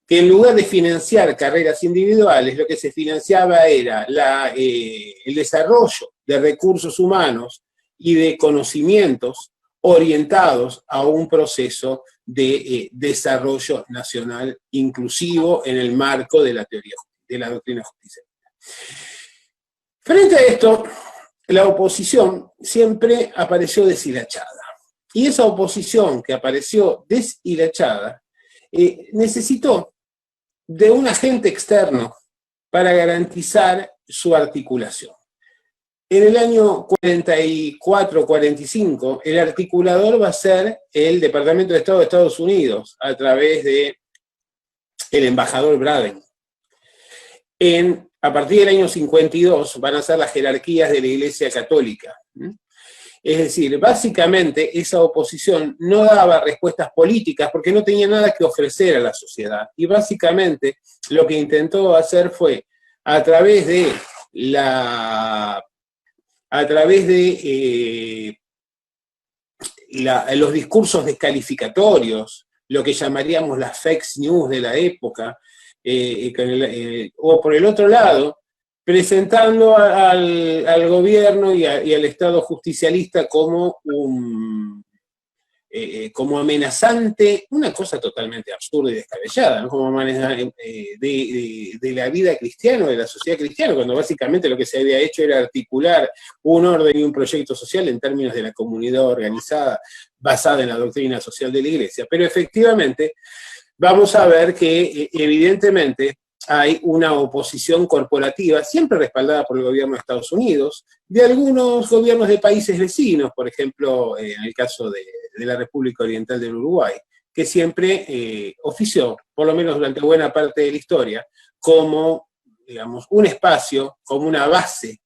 que en lugar de financiar carreras individuales, lo que se financiaba era el desarrollo de recursos humanos y de conocimientos orientados a un proceso de desarrollo nacional inclusivo en el marco de la teoría, de la doctrina justicialista. Frente a esto, la oposición siempre apareció deshilachada. Y esa oposición que apareció deshilachada necesitó de un agente externo para garantizar su articulación. En el año 44-45, el articulador va a ser el Departamento de Estado de Estados Unidos, a través de el embajador Braden. A partir del año 52 van a ser las jerarquías de la Iglesia Católica. Es decir, básicamente esa oposición no daba respuestas políticas porque no tenía nada que ofrecer a la sociedad. Y básicamente lo que intentó hacer fue, a través de los discursos descalificatorios, lo que llamaríamos las fake news de la época, o por el otro lado, presentando al gobierno y al Estado justicialista como amenazante, una cosa totalmente absurda y descabellada, ¿no? Como amenazante de la vida cristiana, de la sociedad cristiana, cuando básicamente lo que se había hecho era articular un orden y un proyecto social en términos de la comunidad organizada, basada en la doctrina social de la Iglesia. Pero efectivamente, vamos a ver que evidentemente hay una oposición corporativa, siempre respaldada por el gobierno de Estados Unidos, de algunos gobiernos de países vecinos, por ejemplo, en el caso de la República Oriental del Uruguay, que siempre ofició, por lo menos durante buena parte de la historia, como, digamos, un espacio, como una base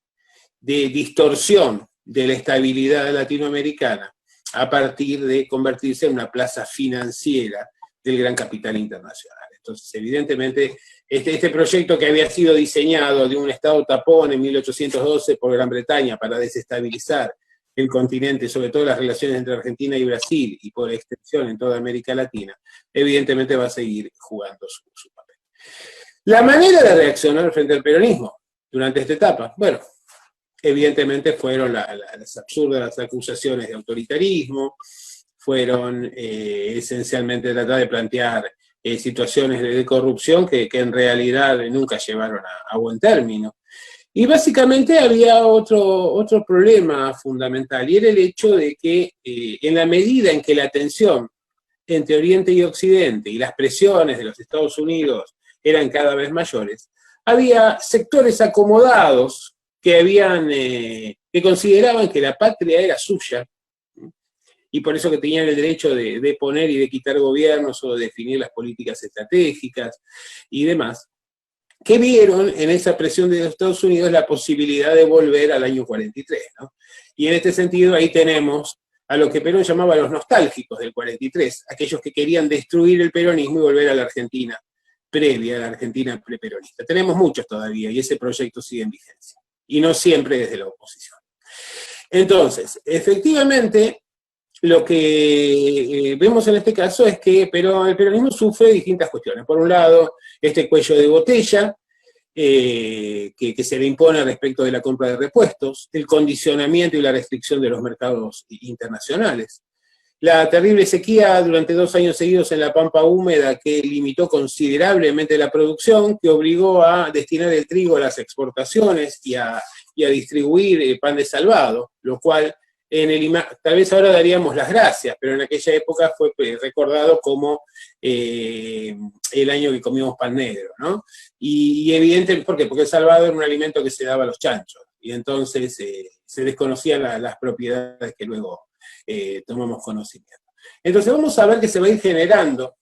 de distorsión de la estabilidad latinoamericana, a partir de convertirse en una plaza financiera del gran capital internacional. Entonces, evidentemente, este proyecto que había sido diseñado de un Estado tapón en 1812 por Gran Bretaña para desestabilizar el continente, sobre todo las relaciones entre Argentina y Brasil, y por extensión en toda América Latina, evidentemente va a seguir jugando su papel. La manera de reaccionar frente al peronismo durante esta etapa, bueno, evidentemente fueron las absurdas acusaciones de autoritarismo, fueron esencialmente tratar de plantear situaciones de corrupción que en realidad nunca llevaron a buen término. Y básicamente había otro problema fundamental, y era el hecho de que en la medida en que la tensión entre Oriente y Occidente y las presiones de los Estados Unidos eran cada vez mayores, había sectores acomodados que consideraban que la patria era suya y por eso que tenían el derecho de poner y de quitar gobiernos o de definir las políticas estratégicas y demás, que vieron en esa presión de los Estados Unidos la posibilidad de volver al año 43, ¿no? Y en este sentido ahí tenemos a lo que Perón llamaba los nostálgicos del 43, aquellos que querían destruir el peronismo y volver a la Argentina previa, a la Argentina preperonista. Tenemos muchos todavía y ese proyecto sigue en vigencia, y no siempre desde la oposición. Entonces, efectivamente, lo que vemos en este caso es que el peronismo sufre distintas cuestiones. Por un lado, este cuello de botella que se le impone respecto de la compra de repuestos, el condicionamiento y la restricción de los mercados internacionales, la terrible sequía durante 2 años seguidos en la pampa húmeda que limitó considerablemente la producción, que obligó a destinar el trigo a las exportaciones y a distribuir pan de salvado, lo cual tal vez ahora daríamos las gracias, pero en aquella época fue recordado como el año que comimos pan negro, ¿no? Y evidente, ¿por qué? Porque el salvado era un alimento que se daba a los chanchos, y entonces se desconocían las propiedades que luego tomamos conocimiento. Entonces vamos a ver que se va a ir generando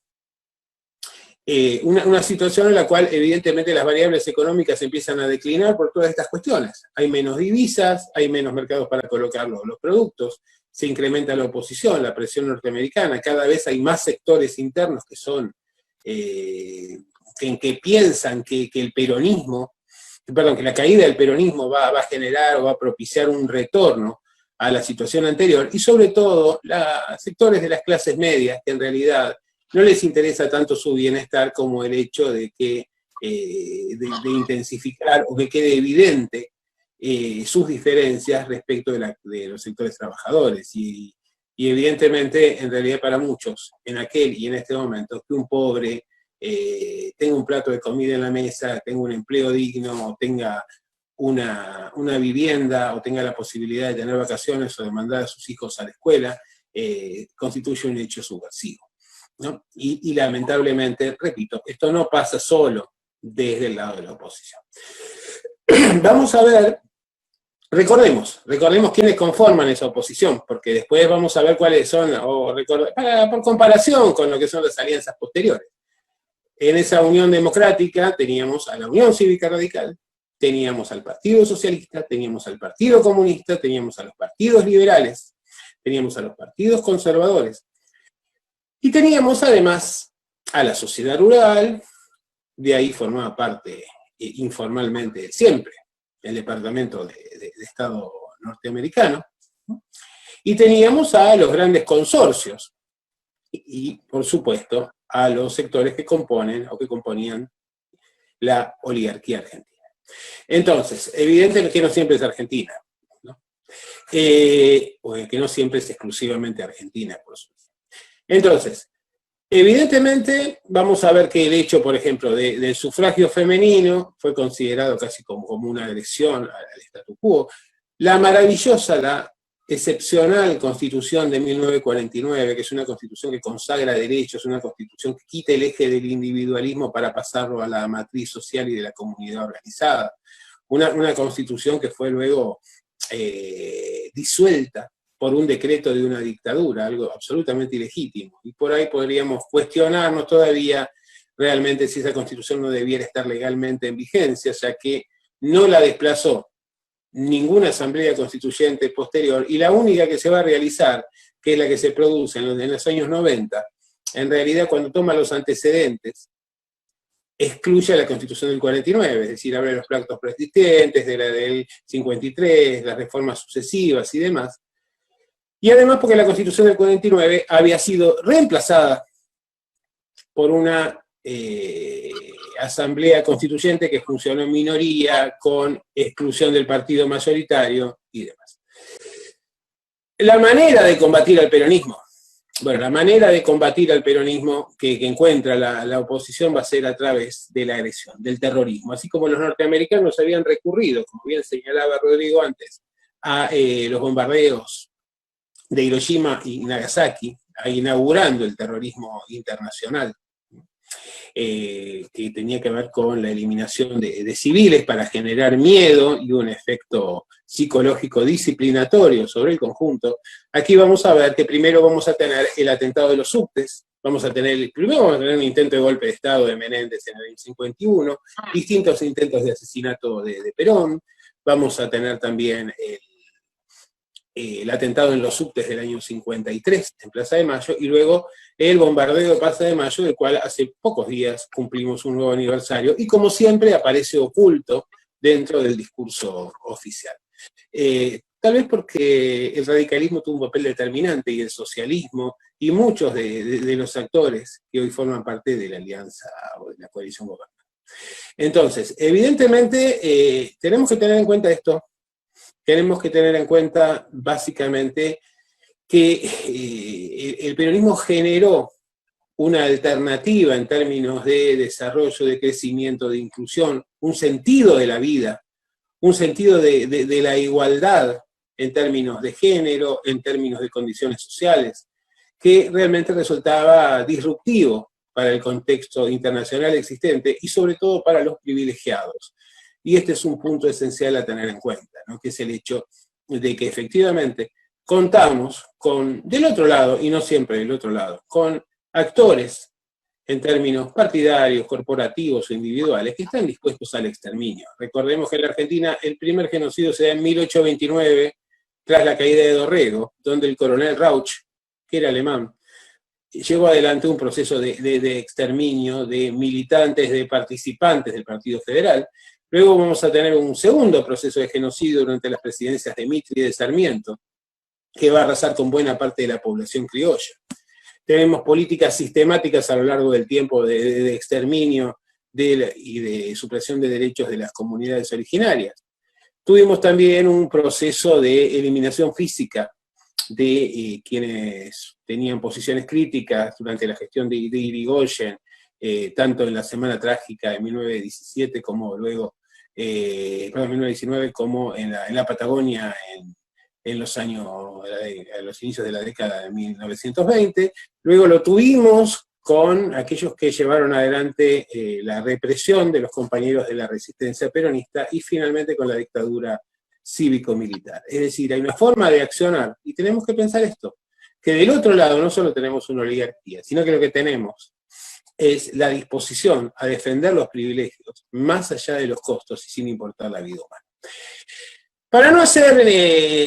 una situación en la cual evidentemente las variables económicas empiezan a declinar por todas estas cuestiones. Hay menos divisas, hay menos mercados para colocar los productos, se incrementa la oposición, la presión norteamericana, cada vez hay más sectores internos que son, que piensan que el peronismo, perdón, que la caída del peronismo va a generar o va a propiciar un retorno a la situación anterior, y sobre todo sectores de las clases medias que en realidad no les interesa tanto su bienestar como el hecho de que de intensificar o que quede evidente sus diferencias respecto de los sectores trabajadores. Y evidentemente, en realidad para muchos, en aquel y en este momento, que un pobre tenga un plato de comida en la mesa, tenga un empleo digno, o tenga una vivienda, o tenga la posibilidad de tener vacaciones o de mandar a sus hijos a la escuela, constituye un hecho subversivo, ¿no? Y lamentablemente, repito, esto no pasa solo desde el lado de la oposición. Vamos a ver, recordemos quiénes conforman esa oposición, porque después vamos a ver cuáles son, por comparación con lo que son las alianzas posteriores. En esa Unión Democrática teníamos a la Unión Cívica Radical, teníamos al Partido Socialista, teníamos al Partido Comunista, teníamos a los partidos liberales, teníamos a los partidos conservadores, y teníamos además a la sociedad rural, de ahí formaba parte informalmente siempre el Departamento de Estado norteamericano, y teníamos a los grandes consorcios, y por supuesto a los sectores que componen o que componían la oligarquía argentina. Entonces, evidentemente que no siempre es Argentina, ¿no? O que no siempre es exclusivamente Argentina, por supuesto. Entonces, evidentemente vamos a ver que el hecho, por ejemplo, del sufragio femenino fue considerado casi como una agresión al statu quo. La maravillosa, la excepcional Constitución de 1949, que es una constitución que consagra derechos, una constitución que quita el eje del individualismo para pasarlo a la matriz social y de la comunidad organizada. Una constitución que fue luego disuelta por un decreto de una dictadura, algo absolutamente ilegítimo. Y por ahí podríamos cuestionarnos todavía realmente si esa constitución no debiera estar legalmente en vigencia, ya que no la desplazó ninguna asamblea constituyente posterior, y la única que se va a realizar, que es la que se produce en los años 90, en realidad cuando toma los antecedentes, excluye a la Constitución del 49, es decir, habla de los pactos preexistentes, de la del 53, las reformas sucesivas y demás. Y además porque la Constitución del 49 había sido reemplazada por una asamblea constituyente que funcionó en minoría, con exclusión del partido mayoritario y demás. La manera de combatir al peronismo, bueno, la manera de combatir al peronismo que encuentra la oposición va a ser a través de la agresión, del terrorismo, así como los norteamericanos habían recurrido, como bien señalaba Rodrigo antes, a los bombardeos de Hiroshima y Nagasaki, inaugurando el terrorismo internacional. que tenía que ver con la eliminación de civiles para generar miedo y un efecto psicológico disciplinatorio sobre el conjunto. Aquí vamos a ver que primero vamos a tener el atentado de los subtes, primero vamos a tener un intento de golpe de Estado de Menéndez en el año 51, distintos intentos de asesinato de Perón, vamos a tener también el atentado en los subtes del año 53 en Plaza de Mayo, y luego el bombardeo de Plaza de Mayo, del cual hace pocos días cumplimos un nuevo aniversario, y como siempre aparece oculto dentro del discurso oficial. Tal vez porque el radicalismo tuvo un papel determinante, y el socialismo, y muchos de los actores que hoy forman parte de la alianza o de la coalición gobernante. Entonces, evidentemente, tenemos que tener en cuenta esto. Tenemos que tener en cuenta, básicamente, que el peronismo generó una alternativa en términos de desarrollo, de crecimiento, de inclusión, un sentido de la vida, un sentido de la igualdad en términos de género, en términos de condiciones sociales, que realmente resultaba disruptivo para el contexto internacional existente y sobre todo para los privilegiados. Y este es un punto esencial a tener en cuenta, ¿no? Que es el hecho de que efectivamente contamos con, del otro lado, y no siempre del otro lado, con actores en términos partidarios, corporativos o individuales que están dispuestos al exterminio. Recordemos que en la Argentina el primer genocidio se da en 1829, tras la caída de Dorrego, donde el coronel Rauch, que era alemán, llevó adelante un proceso de exterminio de militantes, de participantes del Partido Federal. Luego vamos a tener un segundo proceso de genocidio durante las presidencias de Mitre y de Sarmiento, que va a arrasar con buena parte de la población criolla. Tenemos políticas sistemáticas a lo largo del tiempo de exterminio y de supresión de derechos de las comunidades originarias. Tuvimos también un proceso de eliminación física de quienes tenían posiciones críticas durante la gestión de Irigoyen, tanto en la Semana Trágica de 1917 como luego, 1919, como en la Patagonia en los inicios de la década de 1920. Luego lo tuvimos con aquellos que llevaron adelante la represión de los compañeros de la resistencia peronista, y finalmente con la dictadura cívico-militar. Es decir, hay una forma de accionar, y tenemos que pensar esto, que del otro lado no solo tenemos una oligarquía, sino que lo que tenemos es la disposición a defender los privilegios más allá de los costos y sin importar la vida humana. Para no hacer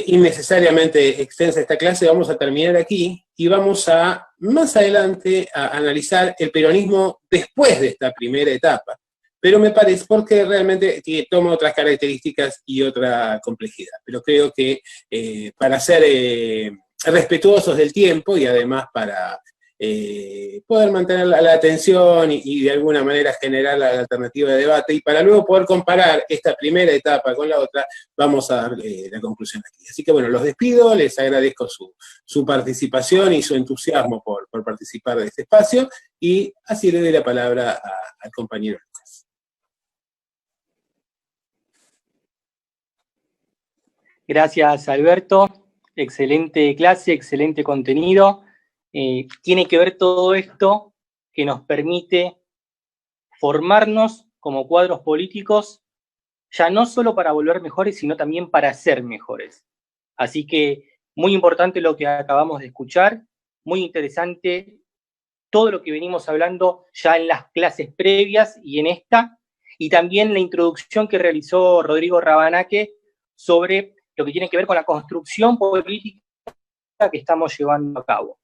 innecesariamente extensa esta clase, vamos a terminar aquí y vamos a, más adelante, a analizar el peronismo después de esta primera etapa. Pero me parece, porque realmente toma otras características y otra complejidad. Pero creo que para ser respetuosos del tiempo y además para poder mantener la atención y de alguna manera generar la alternativa de debate, y para luego poder comparar esta primera etapa con la otra, vamos a dar la conclusión aquí. Así que bueno, los despido, les agradezco su participación y su entusiasmo por participar de este espacio, y así le doy la palabra al compañero Lucas. Gracias, Alberto. Excelente clase, excelente contenido. Tiene que ver todo esto que nos permite formarnos como cuadros políticos, ya no solo para volver mejores, sino también para ser mejores. Así que muy importante lo que acabamos de escuchar, muy interesante todo lo que venimos hablando ya en las clases previas y en esta, y también la introducción que realizó Rodrigo Rabanaque sobre lo que tiene que ver con la construcción política que estamos llevando a cabo.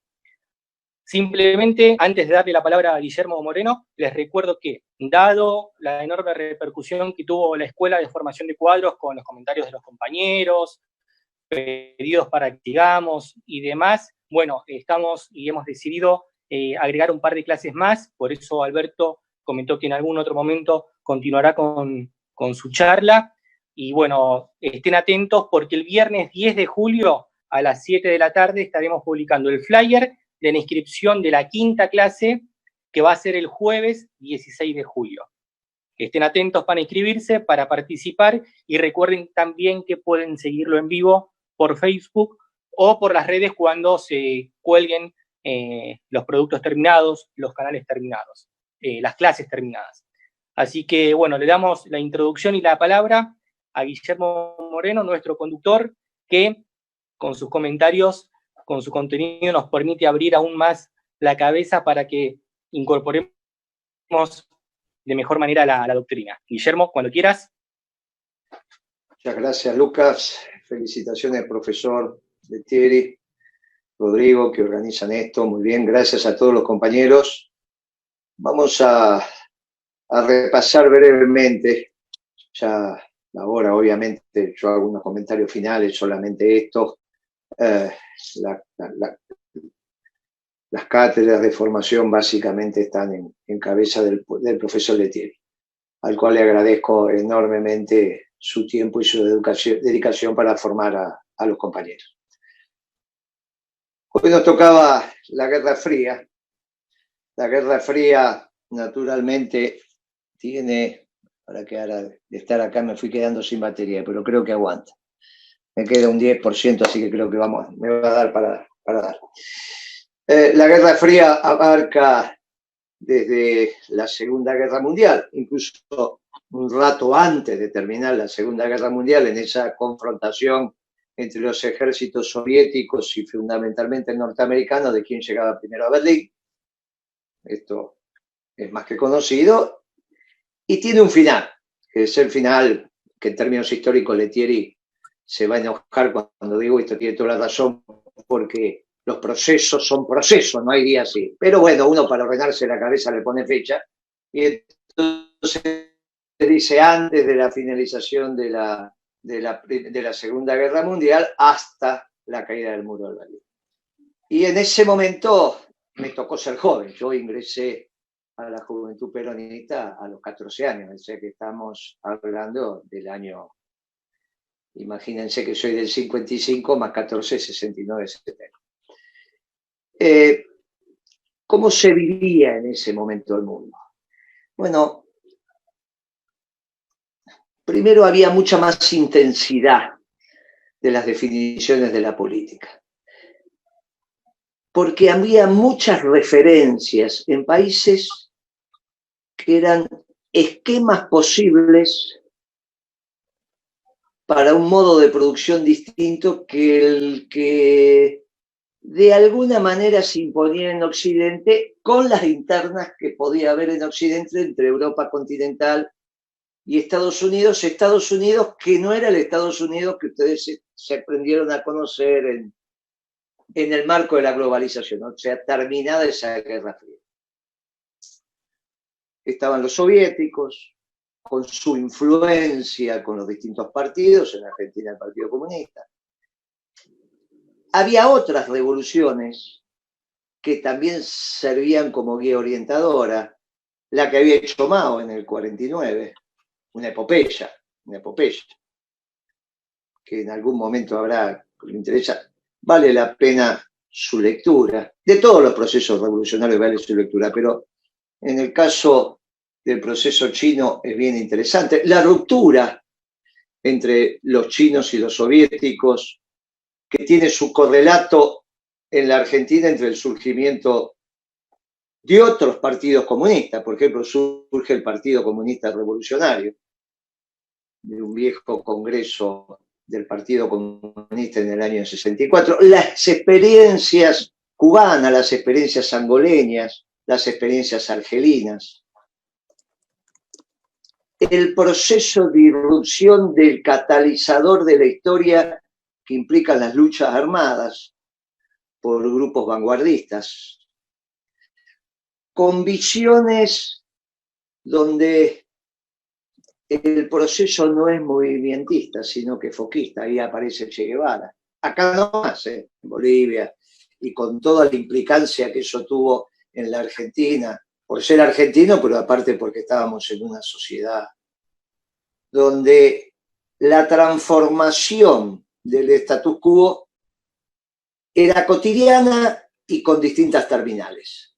Simplemente, antes de darle la palabra a Guillermo Moreno, les recuerdo que, dado la enorme repercusión que tuvo la Escuela de Formación de Cuadros con los comentarios de los compañeros, pedidos para que sigamos y demás, bueno, estamos y hemos decidido agregar un par de clases más, por eso Alberto comentó que en algún otro momento continuará con su charla, y bueno, estén atentos porque el viernes 10 de julio a las 7 de la tarde estaremos publicando el flyer de la inscripción de la quinta clase, que va a ser el jueves 16 de julio. Estén atentos para inscribirse, para participar, y recuerden también que pueden seguirlo en vivo por Facebook o por las redes cuando se cuelguen los productos terminados, los canales terminados. las clases terminadas. Así que, bueno, le damos la introducción y la palabra a Guillermo Moreno, nuestro conductor, que con sus comentarios, con su contenido, nos permite abrir aún más la cabeza para que incorporemos de mejor manera la doctrina. Guillermo, cuando quieras. Muchas gracias, Lucas. Felicitaciones, profesor Lettieri, Rodrigo, que organizan esto. Muy bien, gracias a todos los compañeros. Vamos a repasar brevemente, ya ahora obviamente yo hago unos comentarios finales, solamente esto, las cátedras de formación básicamente están en cabeza del profesor Lettieri, al cual le agradezco enormemente su tiempo y su dedicación para formar a los compañeros. Hoy nos tocaba la Guerra Fría. La Guerra Fría, naturalmente, tiene, para que ahora de estar acá me fui quedando sin batería, pero creo que aguanta. Me queda un 10%, así que creo que me va a dar para dar. La Guerra Fría abarca desde la Segunda Guerra Mundial, incluso un rato antes de terminar la Segunda Guerra Mundial, en esa confrontación entre los ejércitos soviéticos y fundamentalmente el norteamericano, de quién llegaba primero a Berlín. Esto es más que conocido, y tiene un final, que es el final que en términos históricos Lettieri se va a enojar cuando digo esto, tiene toda la razón, porque los procesos son procesos, no hay día así. Pero bueno, uno para ordenarse la cabeza le pone fecha, y entonces se dice antes de la finalización de la Segunda Guerra Mundial hasta la caída del muro de Berlín. Y en ese momento me tocó ser joven. Yo ingresé a la Juventud Peronista a los 14 años, o sea que estamos hablando del año, imagínense que soy del 55 más 14, 69, 70. ¿Cómo se vivía en ese momento el mundo? Bueno, primero había mucha más intensidad de las definiciones de la política, porque había muchas referencias en países que eran esquemas posibles para un modo de producción distinto que el que de alguna manera se imponía en Occidente, con las internas que podía haber en Occidente entre Europa continental y Estados Unidos que no era el Estados Unidos que ustedes se aprendieron a conocer en el marco de la globalización, o sea, terminada esa Guerra Fría. Estaban los soviéticos, con su influencia con los distintos partidos, en Argentina el Partido Comunista. Había otras revoluciones que también servían como guía orientadora, la que había hecho Mao en el 49, una epopeya, que en algún momento habrá, que le interesa, vale la pena su lectura. De todos los procesos revolucionarios vale su lectura, pero en el caso del proceso chino es bien interesante. La ruptura entre los chinos y los soviéticos, que tiene su correlato en la Argentina entre el surgimiento de otros partidos comunistas. Por ejemplo, surge el Partido Comunista Revolucionario, de un viejo congreso del Partido Comunista en el año 64. Las experiencias cubanas, las experiencias angoleñas, las experiencias argelinas. El proceso de irrupción del catalizador de la historia que implican las luchas armadas por grupos vanguardistas, con visiones donde el proceso no es movimentista, sino que foquista. Ahí aparece Che Guevara. Acá no más, en Bolivia, y con toda la implicancia que eso tuvo en la Argentina, por ser argentino, pero aparte porque estábamos en una sociedad donde la transformación del status quo era cotidiana y con distintas terminales.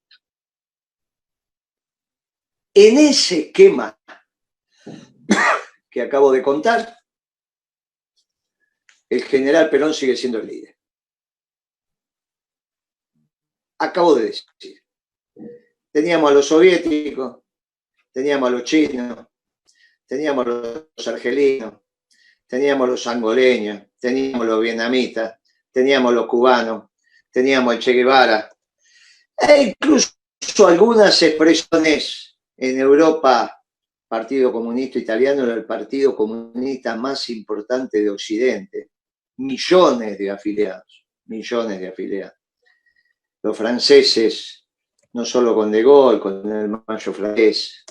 En ese esquema que acabo de contar, el general Perón sigue siendo el líder. Acabo de decir, Teníamos a los soviéticos, teníamos a los chinos, teníamos a los argelinos, teníamos a los angoleños, teníamos a los vietnamitas, teníamos a los cubanos, teníamos a Che Guevara, e incluso algunas expresiones en Europa. Partido Comunista Italiano era el partido comunista más importante de Occidente. Millones de afiliados, millones de afiliados. Los franceses, no solo con De Gaulle, con el Mayo francés.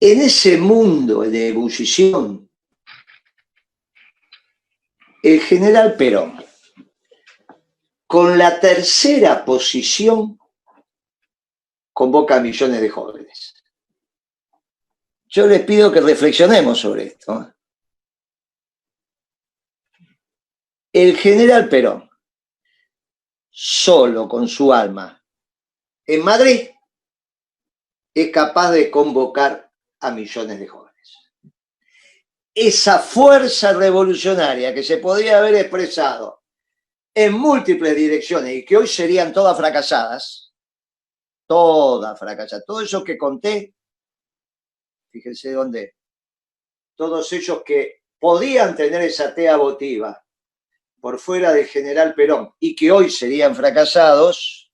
En ese mundo de ebullición, el general Perón, con la tercera posición, convoca a millones de jóvenes. Yo les pido que reflexionemos sobre esto. El general Perón, solo con su alma, en Madrid, es capaz de convocar a millones de jóvenes. Esa fuerza revolucionaria que se podría haber expresado en múltiples direcciones y que hoy serían todas fracasadas, todos esos que conté, fíjense dónde, todos ellos que podían tener esa tea votiva por fuera del general Perón y que hoy serían fracasados,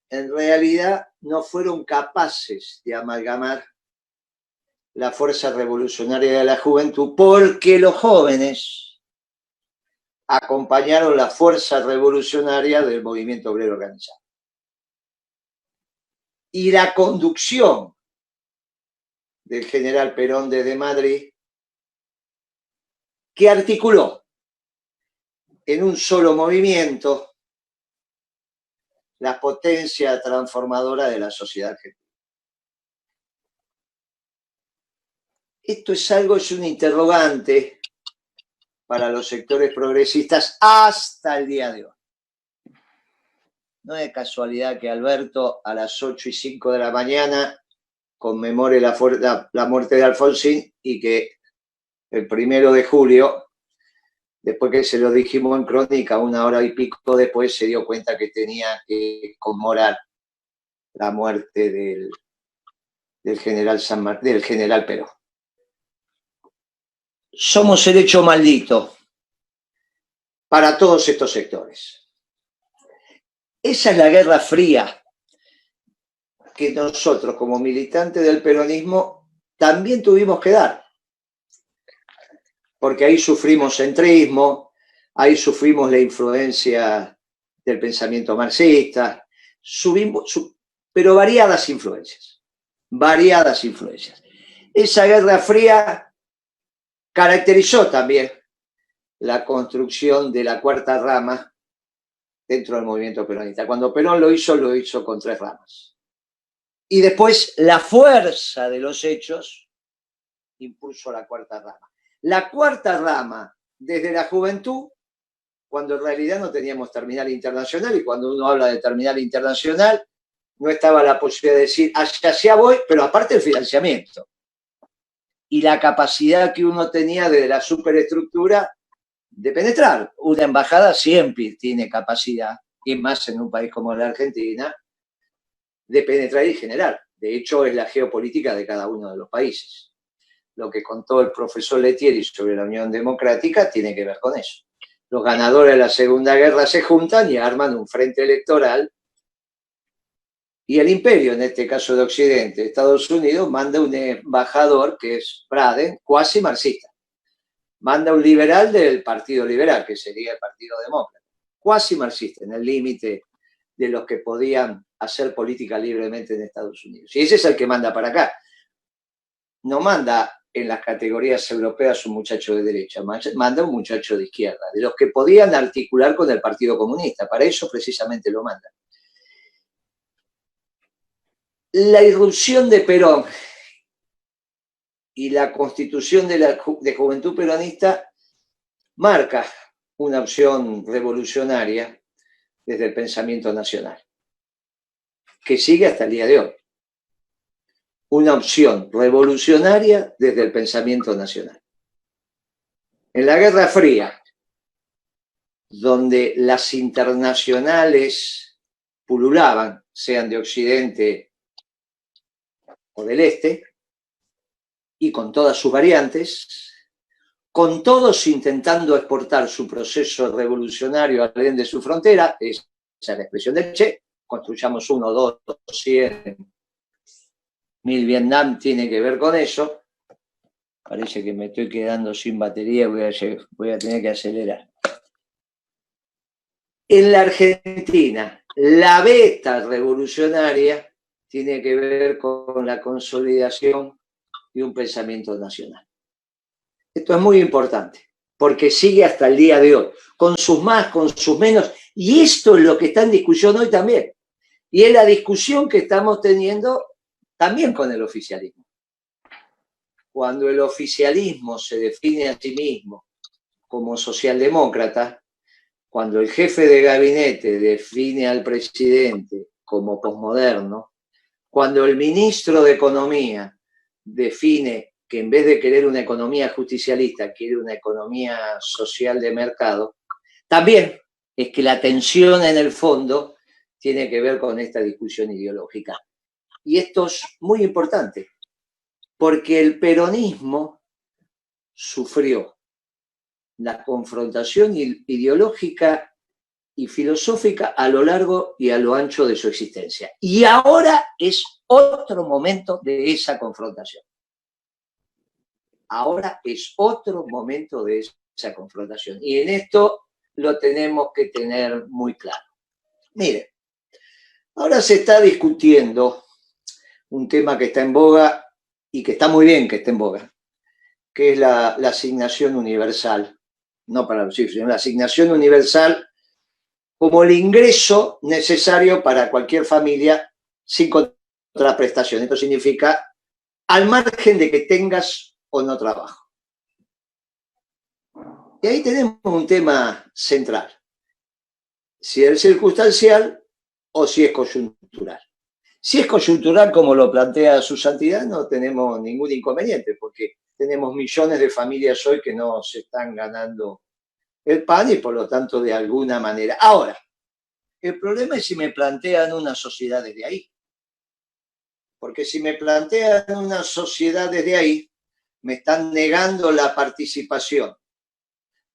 en realidad no fueron capaces de amalgamar la fuerza revolucionaria de la juventud, porque los jóvenes acompañaron la fuerza revolucionaria del movimiento obrero organizado. Y la conducción del general Perón desde Madrid, que articuló en un solo movimiento la potencia transformadora de la sociedad argentina. Esto es un interrogante para los sectores progresistas hasta el día de hoy. No es casualidad que Alberto a las 8:05 de la mañana conmemore la muerte de Alfonsín y que el 1 de julio, después que se lo dijimos en Crónica, 1 hora y pico después, se dio cuenta que tenía que conmemorar la muerte del general Perón. Somos el hecho maldito para todos estos sectores. Esa es la Guerra Fría que nosotros, como militantes del peronismo, también tuvimos que dar. Porque ahí sufrimos centrismo, ahí sufrimos la influencia del pensamiento marxista, pero variadas influencias. Esa Guerra Fría caracterizó también la construcción de la cuarta rama dentro del movimiento peronista. Cuando Perón lo hizo con 3 ramas. Y después la fuerza de los hechos impulsó la cuarta rama. La cuarta rama, desde la juventud, cuando en realidad no teníamos terminal internacional, y cuando uno habla de terminal internacional, no estaba la posibilidad de decir, hacia voy, pero aparte el financiamiento. Y la capacidad que uno tenía desde la superestructura de penetrar. Una embajada siempre tiene capacidad, y más en un país como la Argentina, de penetrar y generar. De hecho, es la geopolítica de cada uno de los países. Lo que contó el profesor Lettieri sobre la Unión Democrática tiene que ver con eso. Los ganadores de la Segunda Guerra se juntan y arman un frente electoral, y el imperio, en este caso de Occidente, Estados Unidos, manda un embajador que es Braden, cuasi marxista. Manda un liberal del Partido Liberal, que sería el Partido Demócrata, cuasi marxista, en el límite de los que podían hacer política libremente en Estados Unidos. Y ese es el que manda para acá. No manda en las categorías europeas un muchacho de derecha, manda un muchacho de izquierda, de los que podían articular con el Partido Comunista. Para eso precisamente lo manda. La irrupción de Perón y la constitución de Juventud Peronista marca una opción revolucionaria desde el pensamiento nacional, que sigue hasta el día de hoy. Una opción revolucionaria desde el pensamiento nacional. En la Guerra Fría, donde las internacionales pululaban, sean de Occidente o del Este, y con todas sus variantes, con todos intentando exportar su proceso revolucionario alrededor de su frontera, esa es la expresión del Che, construyamos 1, 2, 100, 1000 Vietnam, tiene que ver con eso. Parece que me estoy quedando sin batería, voy a tener que acelerar. En la Argentina, la beta revolucionaria tiene que ver con la consolidación de un pensamiento nacional. Esto es muy importante, porque sigue hasta el día de hoy, con sus más, con sus menos, y esto es lo que está en discusión hoy también. Y es la discusión que estamos teniendo también con el oficialismo. Cuando el oficialismo se define a sí mismo como socialdemócrata, cuando el jefe de gabinete define al presidente como posmoderno, cuando el ministro de Economía define que en vez de querer una economía justicialista, quiere una economía social de mercado, también es que la tensión en el fondo tiene que ver con esta discusión ideológica. Y esto es muy importante, porque el peronismo sufrió la confrontación ideológica y filosófica a lo largo y a lo ancho de su existencia. Y ahora es otro momento de esa confrontación. Ahora es otro momento de esa confrontación. Y en esto lo tenemos que tener muy claro. Miren, ahora se está discutiendo un tema que está en boga y que está muy bien que esté en boga, que es la asignación universal. No para los hijos, sino la asignación universal como el ingreso necesario para cualquier familia sin contraprestación. Esto significa al margen de que tengas o no trabajo. Y ahí tenemos un tema central. Si es circunstancial o si es coyuntural. Si es coyuntural, como lo plantea su santidad, no tenemos ningún inconveniente, porque tenemos millones de familias hoy que no se están ganando el pan y por lo tanto de alguna manera. Ahora, el problema es si me plantean una sociedad desde ahí. Porque si me plantean una sociedad desde ahí, me están negando la participación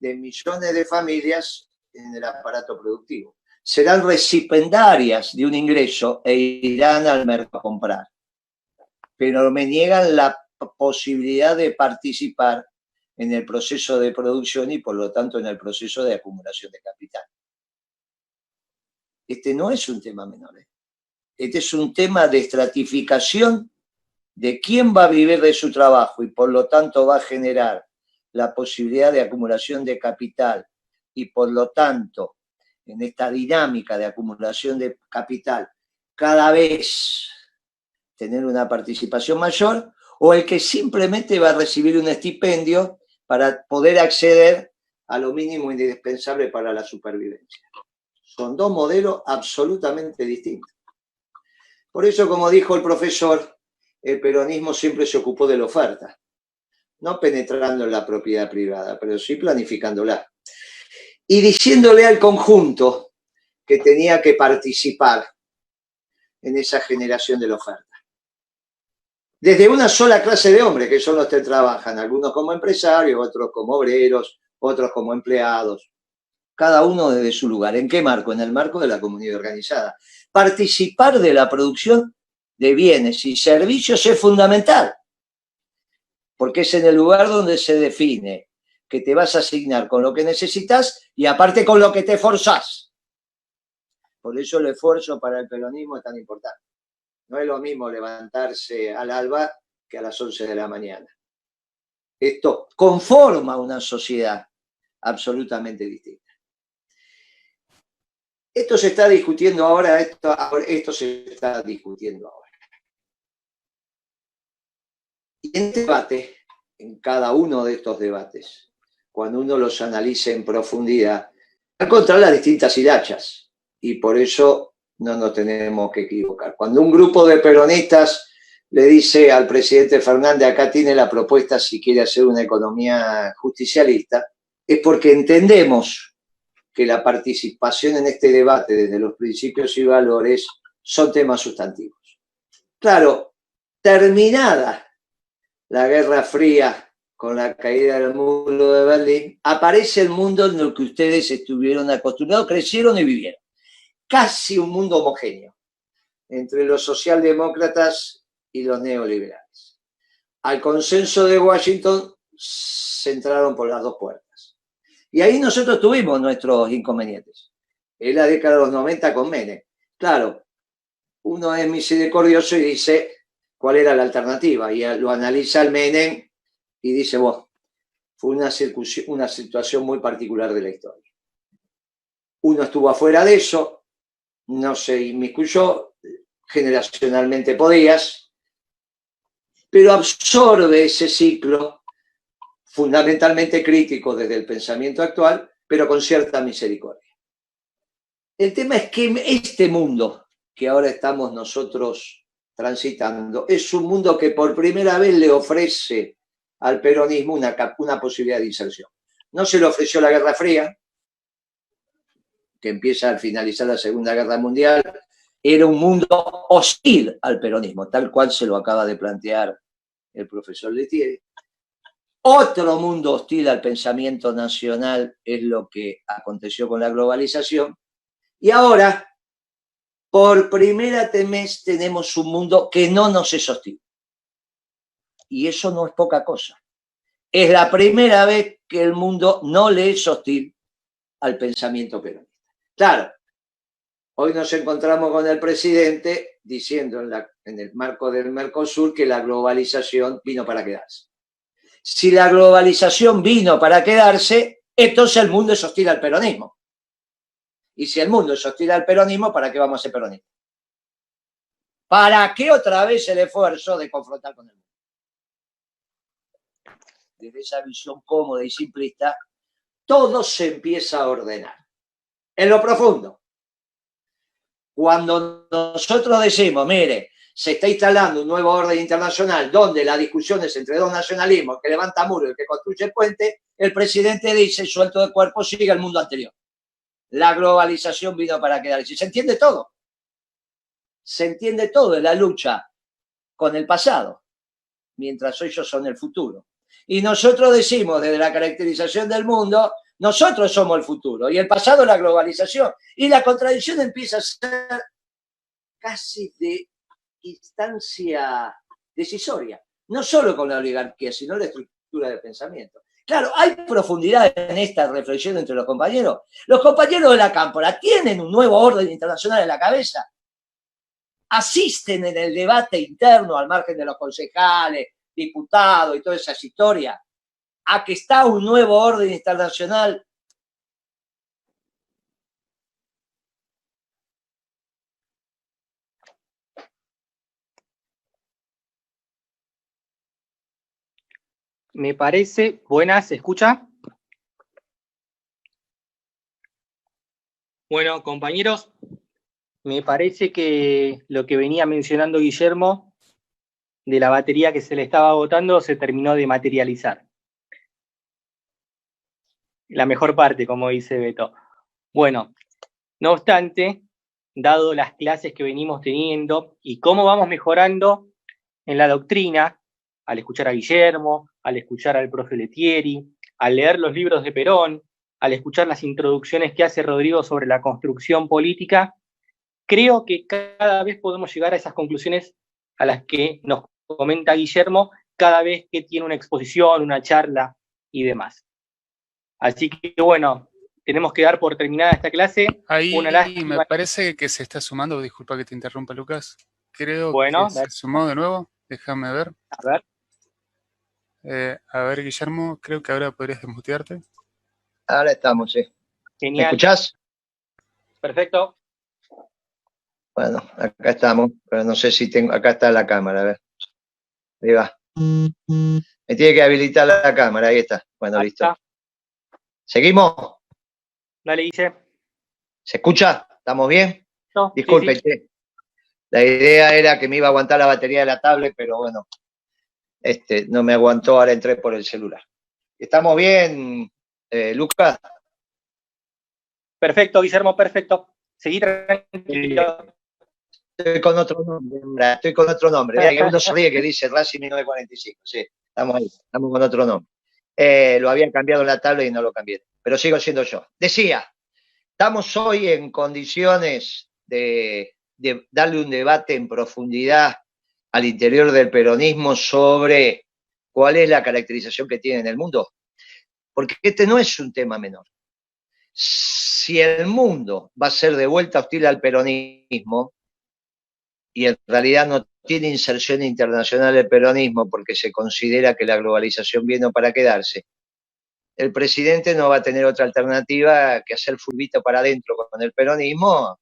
de millones de familias en el aparato productivo. Serán recipiendarias de un ingreso e irán al mercado a comprar. Pero me niegan la posibilidad de participar en el proceso de producción y por lo tanto en el proceso de acumulación de capital. Este no es un tema menor. Este es un tema de estratificación de quién va a vivir de su trabajo y por lo tanto va a generar la posibilidad de acumulación de capital y por lo tanto en esta dinámica de acumulación de capital cada vez tener una participación mayor, o el que simplemente va a recibir un estipendio para poder acceder a lo mínimo indispensable para la supervivencia. Son dos modelos absolutamente distintos. Por eso, como dijo el profesor, el peronismo siempre se ocupó de la oferta, no penetrando en la propiedad privada, pero sí planificándola. Y diciéndole al conjunto que tenía que participar en esa generación de la oferta. Desde una sola clase de hombres, que son los que trabajan, algunos como empresarios, otros como obreros, otros como empleados, cada uno desde su lugar. ¿En qué marco? En el marco de la comunidad organizada. Participar de la producción de bienes y servicios es fundamental, porque es en el lugar donde se define que te vas a asignar con lo que necesitas y aparte con lo que te forzás. Por eso el esfuerzo para el peronismo es tan importante. No es lo mismo levantarse al alba que a las 11 de la mañana. Esto conforma una sociedad absolutamente distinta. Esto se está discutiendo ahora, esto se está discutiendo ahora. Y en debate, en cada uno de estos debates, cuando uno los analice en profundidad, va a encontrar las distintas hilachas. Y por eso no nos tenemos que equivocar. Cuando un grupo de peronistas le dice al presidente Fernández, acá tiene la propuesta si quiere hacer una economía justicialista, es porque entendemos que la participación en este debate desde los principios y valores son temas sustantivos. Claro, terminada la Guerra Fría con la caída del muro de Berlín, aparece el mundo en el que ustedes estuvieron acostumbrados, crecieron y vivieron. Casi un mundo homogéneo entre los socialdemócratas y los neoliberales. Al consenso de Washington se entraron por las dos puertas. Y ahí nosotros tuvimos nuestros inconvenientes. En la década de los 90 con Menem. Claro, uno es misericordioso y dice cuál era la alternativa. Y lo analiza el Menem y dice, bueno, fue una situación muy particular de la historia. Uno estuvo afuera de eso, no se inmiscuyó, generacionalmente podías, pero absorbe ese ciclo fundamentalmente crítico desde el pensamiento actual, pero con cierta misericordia. El tema es que este mundo que ahora estamos nosotros transitando es un mundo que por primera vez le ofrece al peronismo una posibilidad de inserción. No se le ofreció la Guerra Fría, que empieza al finalizar la Segunda Guerra Mundial, era un mundo hostil al peronismo, tal cual se lo acaba de plantear el profesor Letieri. Otro mundo hostil al pensamiento nacional es lo que aconteció con la globalización. Y ahora, por primera vez, tenemos un mundo que no nos es hostil. Y eso no es poca cosa. Es la primera vez que el mundo no le es hostil al pensamiento peronista. Claro, hoy nos encontramos con el presidente diciendo en el marco del Mercosur que la globalización vino para quedarse. Si la globalización vino para quedarse, entonces el mundo es hostil al peronismo. Y si el mundo es hostil al peronismo, ¿para qué vamos a ser peronistas? ¿Para qué otra vez el esfuerzo de confrontar con el mundo? Desde esa visión cómoda y simplista, todo se empieza a ordenar. En lo profundo. Cuando nosotros decimos, mire, se está instalando un nuevo orden internacional donde la discusión es entre dos nacionalismos, el que levanta muro y el que construye puente, el presidente dice, suelto de cuerpo, sigue el mundo anterior. La globalización vino para quedarse. Se entiende todo. Se entiende todo en la lucha con el pasado, mientras ellos son el futuro. Y nosotros decimos, desde la caracterización del mundo, nosotros somos el futuro y el pasado es la globalización. Y la contradicción empieza a ser casi de instancia decisoria, no solo con la oligarquía, sino la estructura de pensamiento. Claro, hay profundidad en esta reflexión entre los compañeros. Los compañeros de la Cámpora tienen un nuevo orden internacional en la cabeza. Asisten en el debate interno, al margen de los concejales, diputados y todas esas historias, a que está un nuevo orden internacional. Me parece, buenas, ¿se escucha? Bueno, compañeros, me parece que lo que venía mencionando Guillermo de la batería que se le estaba agotando se terminó de materializar. La mejor parte, como dice Beto. Bueno, no obstante, dado las clases que venimos teniendo y cómo vamos mejorando en la doctrina, al escuchar a Guillermo, al escuchar al profe Letieri, al leer los libros de Perón, al escuchar las introducciones que hace Rodrigo sobre la construcción política, creo que cada vez podemos llegar a esas conclusiones a las que nos comenta Guillermo cada vez que tiene una exposición, una charla y demás. Así que bueno, tenemos que dar por terminada esta clase. Ahí una lástima. me parece que se está sumando, disculpa que te interrumpa, Lucas. Creo bueno, que se sumó de nuevo, déjame ver. A ver. A ver, Guillermo, creo que ahora podrías desmutearte. Ahora estamos, sí. Genial. ¿Me escuchás? Perfecto. Bueno, acá estamos, pero no sé si tengo, acá está la cámara, a ver. Ahí va. Me tiene que habilitar la cámara, ahí está. Bueno, Ahí listo. está. ¿Seguimos? Dale, Guille. ¿Se escucha? ¿Estamos bien? No, Disculpe, sí. che. La idea era que me iba a aguantar la batería de la tablet, pero bueno, no me aguantó, ahora entré por el celular. ¿Estamos bien, Lucas? Perfecto, Guillermo, perfecto. Seguí tranquilo. Estoy con otro nombre, estoy con otro nombre. Mira, que uno se ríe que dice Racing 1945. Sí, estamos ahí, estamos con otro nombre. Lo habían cambiado en la tabla y no lo cambié, pero sigo siendo yo. Decía, estamos hoy en condiciones de darle un debate en profundidad al interior del peronismo sobre cuál es la caracterización que tiene en el mundo. Porque este no es un tema menor. Si el mundo va a ser de vuelta hostil al peronismo, y en realidad no tiene inserción internacional el peronismo porque se considera que la globalización vino para quedarse, el presidente no va a tener otra alternativa que hacer fulbito para adentro con el peronismo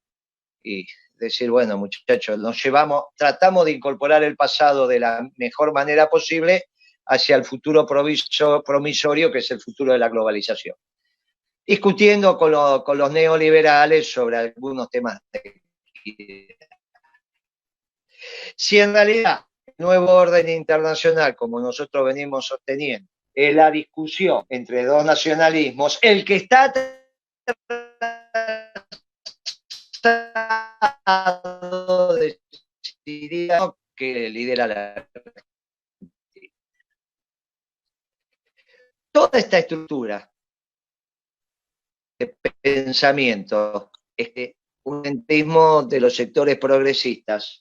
y decir, bueno, muchachos, nos llevamos, tratamos de incorporar el pasado de la mejor manera posible hacia el futuro promisorio, que es el futuro de la globalización. Discutiendo con los neoliberales sobre algunos temas. Si en realidad el nuevo orden internacional, como nosotros venimos sosteniendo, es la discusión entre dos nacionalismos, el que está decidido que lidera la... Toda esta estructura de pensamiento es que un entismo de los sectores progresistas,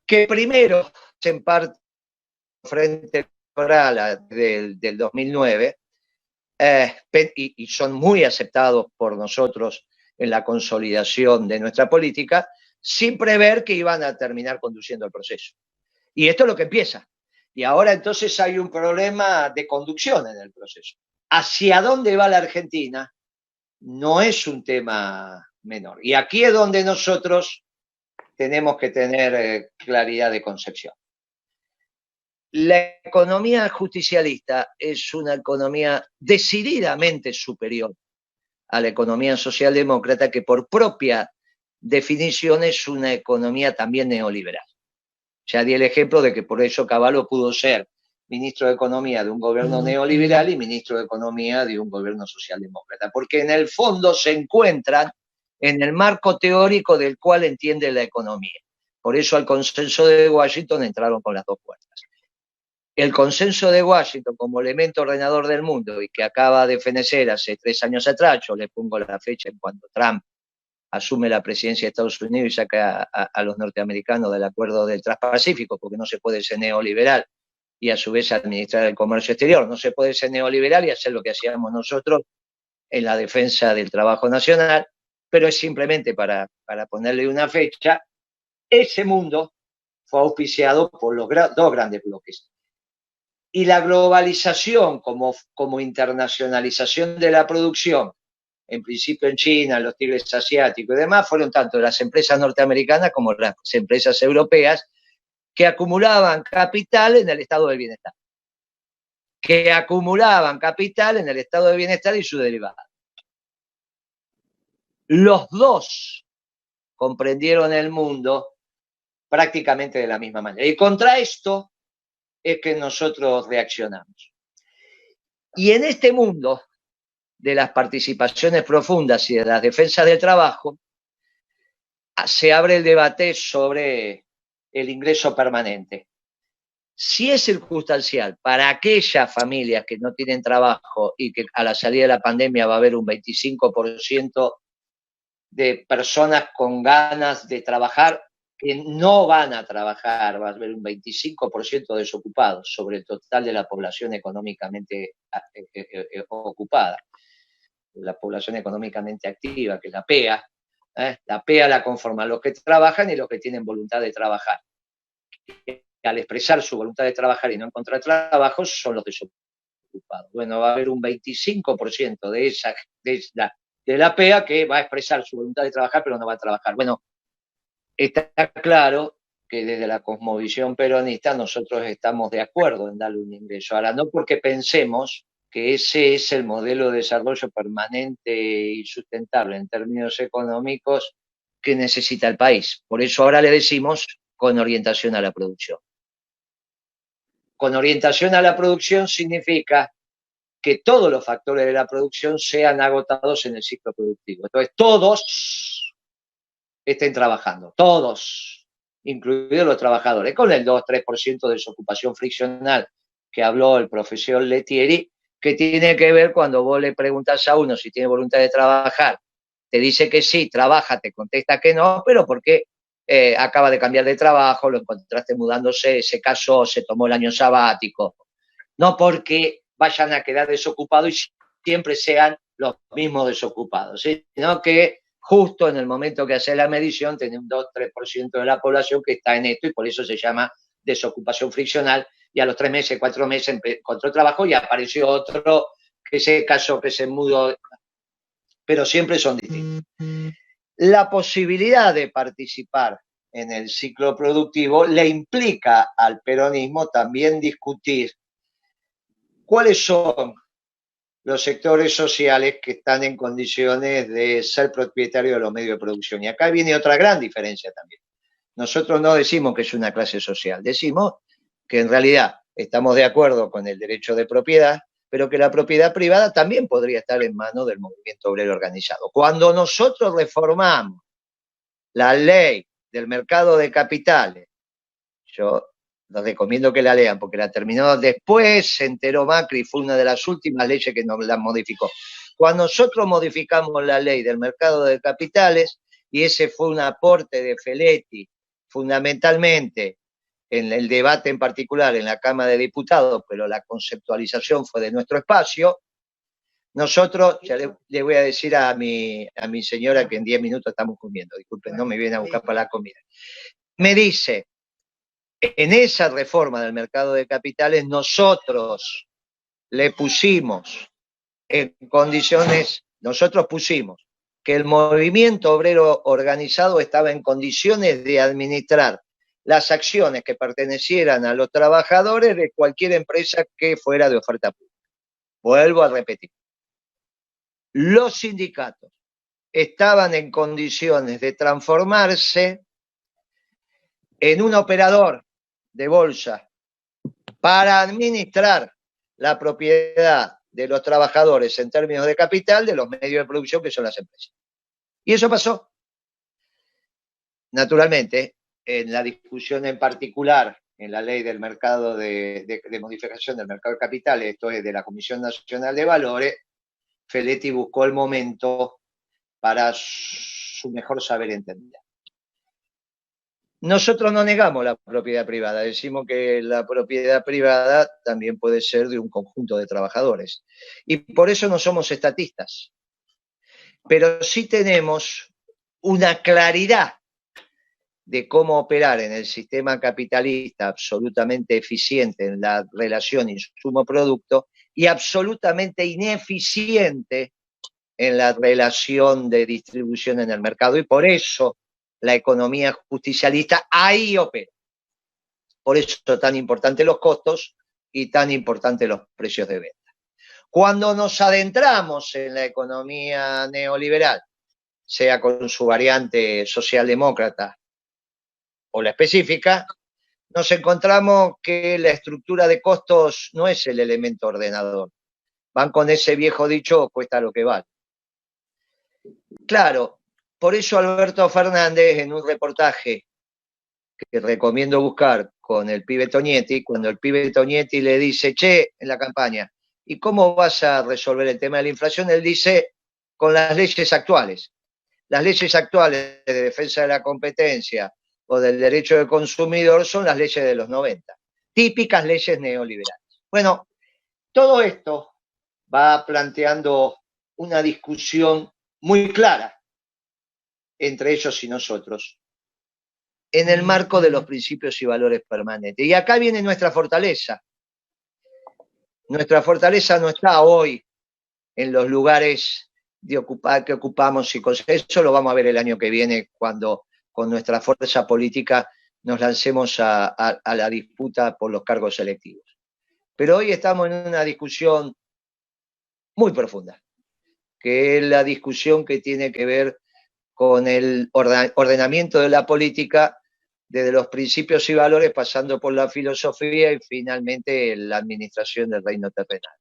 que primero en parte frente electoral del 2009, y son muy aceptados por nosotros en la consolidación de nuestra política, sin prever que iban a terminar conduciendo el proceso. Y esto es lo que empieza. Y ahora entonces hay un problema de conducción en el proceso. ¿Hacia dónde va la Argentina? No es un tema menor. Y aquí es donde nosotros tenemos que tener claridad de concepción. La economía justicialista es una economía decididamente superior a la economía socialdemócrata, que por propia definición es una economía también neoliberal. Ya di el ejemplo de que por eso Cavallo pudo ser ministro de Economía de un gobierno neoliberal y ministro de Economía de un gobierno socialdemócrata, porque en el fondo se encuentran en el marco teórico del cual entiende la economía. Por eso al consenso de Washington entraron con las dos puertas. El consenso de Washington como elemento ordenador del mundo y que acaba de fenecer hace 3 años atrás, yo le pongo la fecha en cuando Trump asume la presidencia de Estados Unidos y saca a los norteamericanos del acuerdo del Transpacífico, porque no se puede ser neoliberal y a su vez administrar el comercio exterior. No se puede ser neoliberal y hacer lo que hacíamos nosotros en la defensa del trabajo nacional, pero es simplemente para ponerle una fecha. Ese mundo fue auspiciado por los dos grandes bloques. Y la globalización como internacionalización de la producción, en principio en China, los tigres asiáticos y demás, fueron tanto las empresas norteamericanas como las empresas europeas que acumulaban capital en el estado del bienestar. Que acumulaban capital en el estado de bienestar y su derivada. Los dos comprendieron el mundo prácticamente de la misma manera. Y contra esto es que nosotros reaccionamos. Y en este mundo de las participaciones profundas y de las defensas del trabajo, se abre el debate sobre el ingreso permanente. Si es circunstancial para aquellas familias que no tienen trabajo y que a la salida de la pandemia va a haber un 25% de personas con ganas de trabajar que no van a trabajar, va a haber un 25% desocupados sobre el total de la población económicamente ocupada, la población económicamente activa, que es la PEA. La PEA la conforman los que trabajan y los que tienen voluntad de trabajar. Al expresar su voluntad de trabajar y no encontrar trabajo, son los desocupados. Bueno, va a haber un 25% de la PEA que va a expresar su voluntad de trabajar, pero no va a trabajar. Bueno, está claro que desde la cosmovisión peronista nosotros estamos de acuerdo en darle un ingreso. Ahora, no porque pensemos que ese es el modelo de desarrollo permanente y sustentable en términos económicos que necesita el país. Por eso ahora le decimos con orientación a la producción. Con orientación a la producción significa que todos los factores de la producción sean agotados en el ciclo productivo. Entonces, todos estén trabajando, todos. incluidos los trabajadores, con el 2-3% de desocupación friccional que habló el profesor Lettieri, que tiene que ver cuando vos le preguntas a uno si tiene voluntad de trabajar, te dice que sí, trabaja, te contesta que no, pero porque acaba de cambiar de trabajo, lo encontraste mudándose, se casó, se tomó el año sabático, no porque vayan a quedar desocupados y siempre sean los mismos desocupados, sino que justo en el momento que hace la medición tiene un 2-3% de la población que está en esto y por eso se llama desocupación friccional, y a los 3 meses, 4 meses encontró trabajo y apareció otro que se casó, que se mudó, pero siempre son distintos. La posibilidad de participar en el ciclo productivo le implica al peronismo también discutir cuáles son los sectores sociales que están en condiciones de ser propietarios de los medios de producción. Y acá viene otra gran diferencia también. Nosotros no decimos que es una clase social, decimos que en realidad estamos de acuerdo con el derecho de propiedad, pero que la propiedad privada también podría estar en manos del movimiento obrero organizado. Cuando nosotros reformamos la ley del mercado de capitales, yo les recomiendo que la lean porque la terminó después, se enteró Macri, fue una de las últimas leyes que nos la modificó. Cuando nosotros modificamos la ley del mercado de capitales, y ese fue un aporte de Feletti, fundamentalmente en el debate en particular en la Cámara de Diputados, pero la conceptualización fue de nuestro espacio, nosotros, ya le voy a decir a mi señora que en 10 minutos estamos comiendo, disculpen, no me vienen a buscar para la comida. Me dice, en esa reforma del mercado de capitales, nosotros le pusimos en condiciones, nosotros pusimos que el movimiento obrero organizado estaba en condiciones de administrar las acciones que pertenecieran a los trabajadores de cualquier empresa que fuera de oferta pública. Vuelvo a repetir. Los sindicatos estaban en condiciones de transformarse en un operador de bolsa para administrar la propiedad de los trabajadores en términos de capital de los medios de producción que son las empresas. Y eso pasó. Naturalmente, en la discusión en particular, en la ley del mercado de modificación del mercado de capitales, esto es de la Comisión Nacional de Valores, Feletti buscó el momento para su mejor saber entender. Nosotros no negamos la propiedad privada, decimos que la propiedad privada también puede ser de un conjunto de trabajadores. Y por eso no somos estatistas. Pero sí tenemos una claridad de cómo operar en el sistema capitalista absolutamente eficiente en la relación insumo-producto y absolutamente ineficiente en la relación de distribución en el mercado. Y por eso la economía justicialista ahí opera. Por eso son tan importantes los costos y tan importantes los precios de venta. Cuando nos adentramos en la economía neoliberal, sea con su variante socialdemócrata o la específica, nos encontramos que la estructura de costos no es el elemento ordenador. Van con ese viejo dicho, cuesta lo que vale. Claro, por eso Alberto Fernández, en un reportaje que recomiendo buscar con el pibe Tonietti, cuando el pibe Tonietti le dice, che, en la campaña, ¿y cómo vas a resolver el tema de la inflación? Él dice, con las leyes actuales. Las leyes actuales de defensa de la competencia o del derecho del consumidor son las leyes de los 90, típicas leyes neoliberales. Bueno, todo esto va planteando una discusión muy clara entre ellos y nosotros, en el marco de los principios y valores permanentes. Y acá viene nuestra fortaleza. Nuestra fortaleza no está hoy en los lugares que ocupamos y cosas. Eso lo vamos a ver el año que viene cuando con nuestra fuerza política nos lancemos a la disputa por los cargos electivos. Pero hoy estamos en una discusión muy profunda, que es la discusión que tiene que ver con el ordenamiento de la política desde los principios y valores, pasando por la filosofía y finalmente la administración del reino terrenal.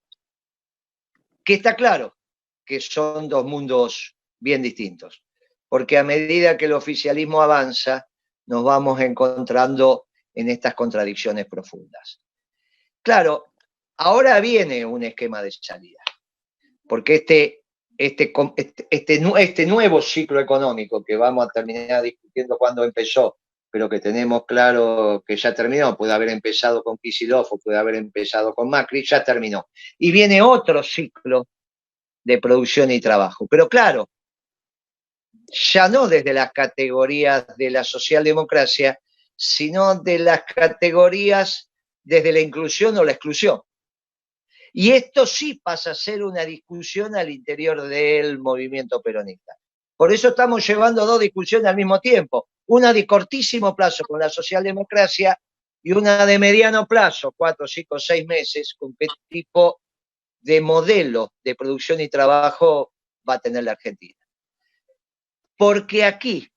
Que está claro que son dos mundos bien distintos, porque a medida que el oficialismo avanza, nos vamos encontrando en estas contradicciones profundas. Claro, ahora viene un esquema de salida, porque este nuevo ciclo económico que vamos a terminar discutiendo cuando empezó, pero que tenemos claro que ya terminó, puede haber empezado con Kicillof o puede haber empezado con Macri, ya terminó. Y viene otro ciclo de producción y trabajo. Pero claro, ya no desde las categorías de la socialdemocracia, sino de las categorías desde la inclusión o la exclusión. Y esto sí pasa a ser una discusión al interior del movimiento peronista. Por eso estamos llevando dos discusiones al mismo tiempo. Una de cortísimo plazo con la socialdemocracia y una de mediano plazo, 4, 5, 6 meses, con qué tipo de modelo de producción y trabajo va a tener la Argentina. Porque aquí,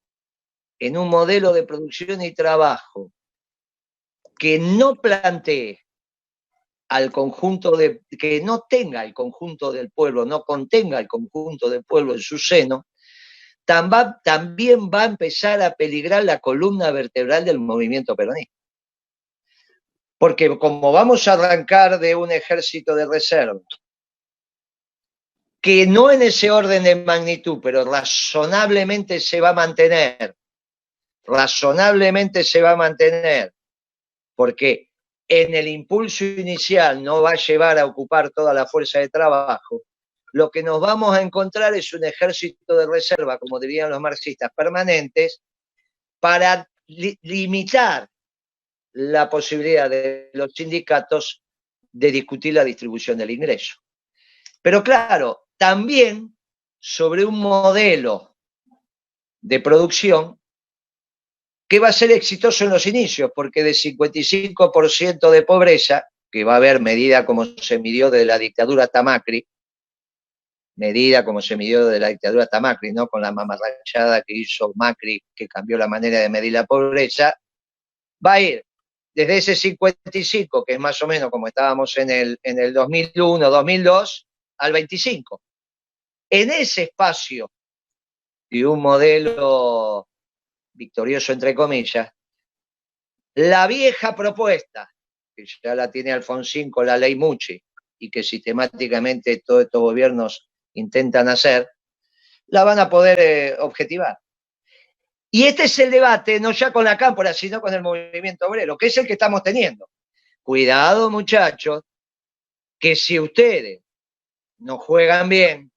en un modelo de producción y trabajo que no plantee al conjunto que no tenga el conjunto del pueblo, no contenga el conjunto del pueblo en su seno, también va a empezar a peligrar la columna vertebral del movimiento peronista. Porque como vamos a arrancar de un ejército de reserva, que no en ese orden de magnitud, pero razonablemente se va a mantener, porque en el impulso inicial no va a llevar a ocupar toda la fuerza de trabajo, lo que nos vamos a encontrar es un ejército de reserva, como dirían los marxistas, permanentes, para limitar la posibilidad de los sindicatos de discutir la distribución del ingreso. Pero claro, también sobre un modelo de producción que va a ser exitoso en los inicios, porque de 55% de pobreza, que va a haber medida como se midió desde la dictadura hasta Macri, ¿no? Con la mamarrachada que hizo Macri, que cambió la manera de medir la pobreza, va a ir desde ese 55, que es más o menos como estábamos en el 2001, 2002, al 25. En ese espacio de un modelo victorioso, entre comillas, la vieja propuesta, que ya la tiene Alfonsín con la ley Mucci, y que sistemáticamente todos estos gobiernos intentan hacer, la van a poder objetivar. Y este es el debate, no ya con la cámpora, sino con el movimiento obrero, que es el que estamos teniendo. Cuidado, muchachos, que si ustedes no juegan bien,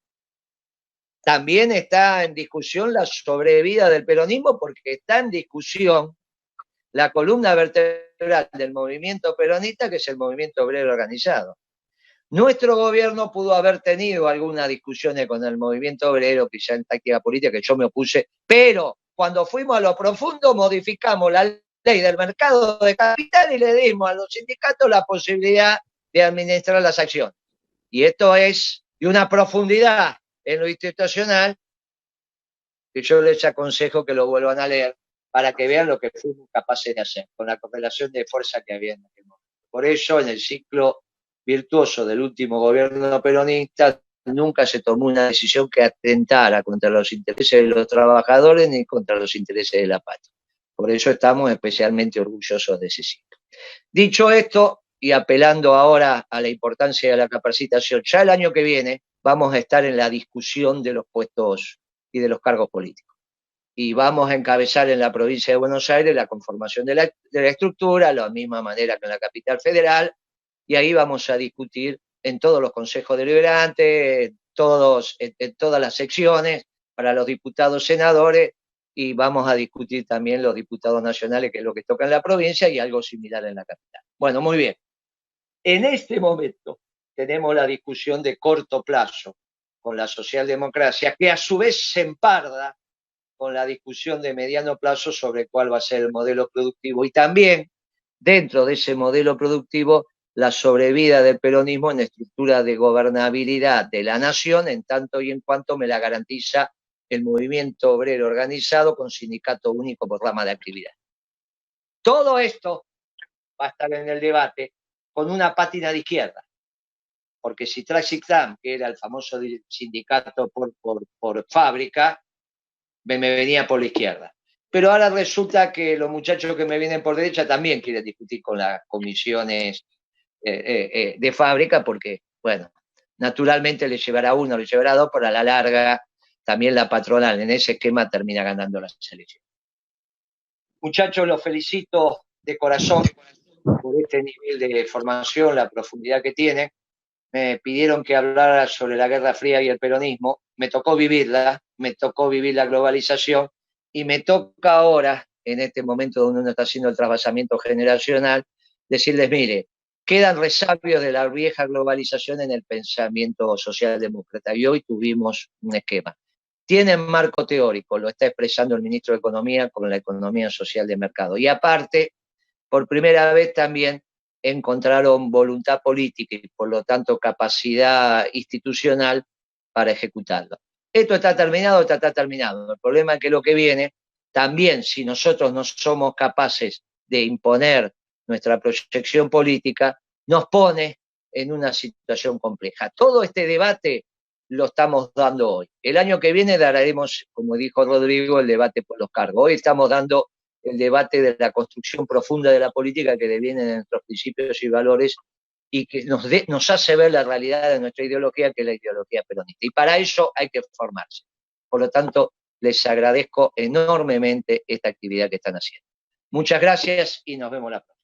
también está en discusión la sobrevida del peronismo, porque está en discusión la columna vertebral del movimiento peronista, que es el movimiento obrero organizado. Nuestro gobierno pudo haber tenido algunas discusiones con el movimiento obrero, quizá en táctica política, que yo me opuse, pero cuando fuimos a lo profundo modificamos la ley del mercado de capital y le dimos a los sindicatos la posibilidad de administrar las acciones. Y esto es de una profundidad en lo institucional que yo les aconsejo que lo vuelvan a leer para que vean lo que fuimos capaces de hacer con la correlación de fuerza que había en aquel momento. Por eso, en el ciclo virtuoso del último gobierno peronista, nunca se tomó una decisión que atentara contra los intereses de los trabajadores ni contra los intereses de la patria. Por eso estamos especialmente orgullosos de ese ciclo. Dicho esto, y apelando ahora a la importancia de la capacitación, ya el año que viene vamos a estar en la discusión de los puestos y de los cargos políticos. Y vamos a encabezar en la provincia de Buenos Aires la conformación de la estructura, de la misma manera que en la capital federal, y ahí vamos a discutir en todos los consejos deliberantes, en todas las secciones, para los diputados senadores, y vamos a discutir también los diputados nacionales, que es lo que toca en la provincia, y algo similar en la capital. Bueno, muy bien. En este momento tenemos la discusión de corto plazo con la socialdemocracia, que a su vez se emparda con la discusión de mediano plazo sobre cuál va a ser el modelo productivo, y también dentro de ese modelo productivo la sobrevida del peronismo en estructura de gobernabilidad de la nación, en tanto y en cuanto me la garantiza el movimiento obrero organizado con sindicato único por rama de actividad. Todo esto va a estar en el debate con una pátina de izquierda, porque si Traxictam, que era el famoso sindicato por fábrica, me venía por la izquierda. pero ahora resulta que los muchachos que me vienen por derecha también quieren discutir con las comisiones de fábrica, porque, bueno, naturalmente le llevará uno, le llevará dos, pero a la larga también la patronal en ese esquema termina ganando las elecciones. Muchachos, los felicito de corazón por este nivel de formación, la profundidad que tiene. Me pidieron que hablara sobre la Guerra Fría y el peronismo. Me tocó vivirla, me tocó vivir la globalización y me toca ahora, en este momento donde uno está haciendo el trasvasamiento generacional, decirles, mire, quedan resabios de la vieja globalización en el pensamiento socialdemócrata y hoy tuvimos un esquema. Tienen marco teórico, lo está expresando el ministro de Economía con la economía social de mercado. Y aparte, por primera vez también encontraron voluntad política y por lo tanto capacidad institucional para ejecutarlo. Esto está terminado, está terminado. El problema es que lo que viene, también si nosotros no somos capaces de imponer nuestra proyección política, nos pone en una situación compleja. Todo este debate lo estamos dando hoy. El año que viene daremos, como dijo Rodrigo, el debate por los cargos. Hoy estamos dando el debate de la construcción profunda de la política que deviene de nuestros principios y valores y que nos hace ver la realidad de nuestra ideología, que es la ideología peronista. Y para eso hay que formarse. Por lo tanto, les agradezco enormemente esta actividad que están haciendo. Muchas gracias y nos vemos la próxima.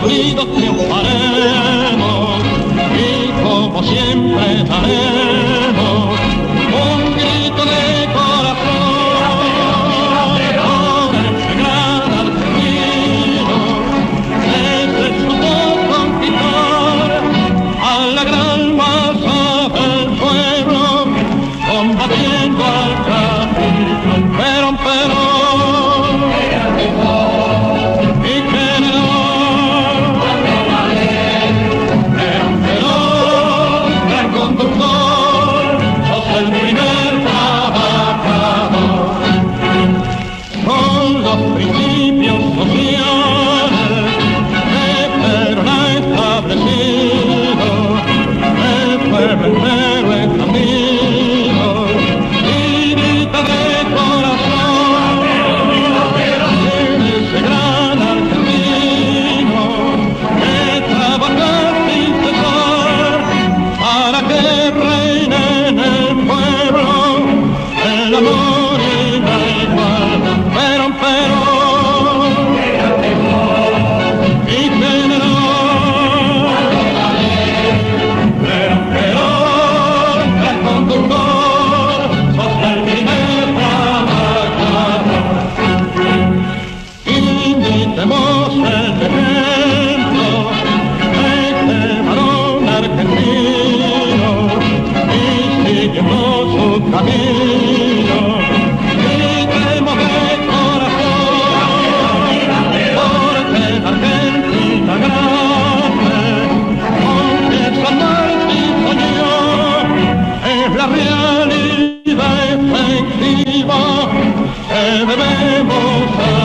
Unidos triunfaremos y como siempre daremos un grito de corazón por ese gran argentino que se supo conquistar a la gran masa del pueblo combatiendo al cacique. Pero realidad efectiva que debemos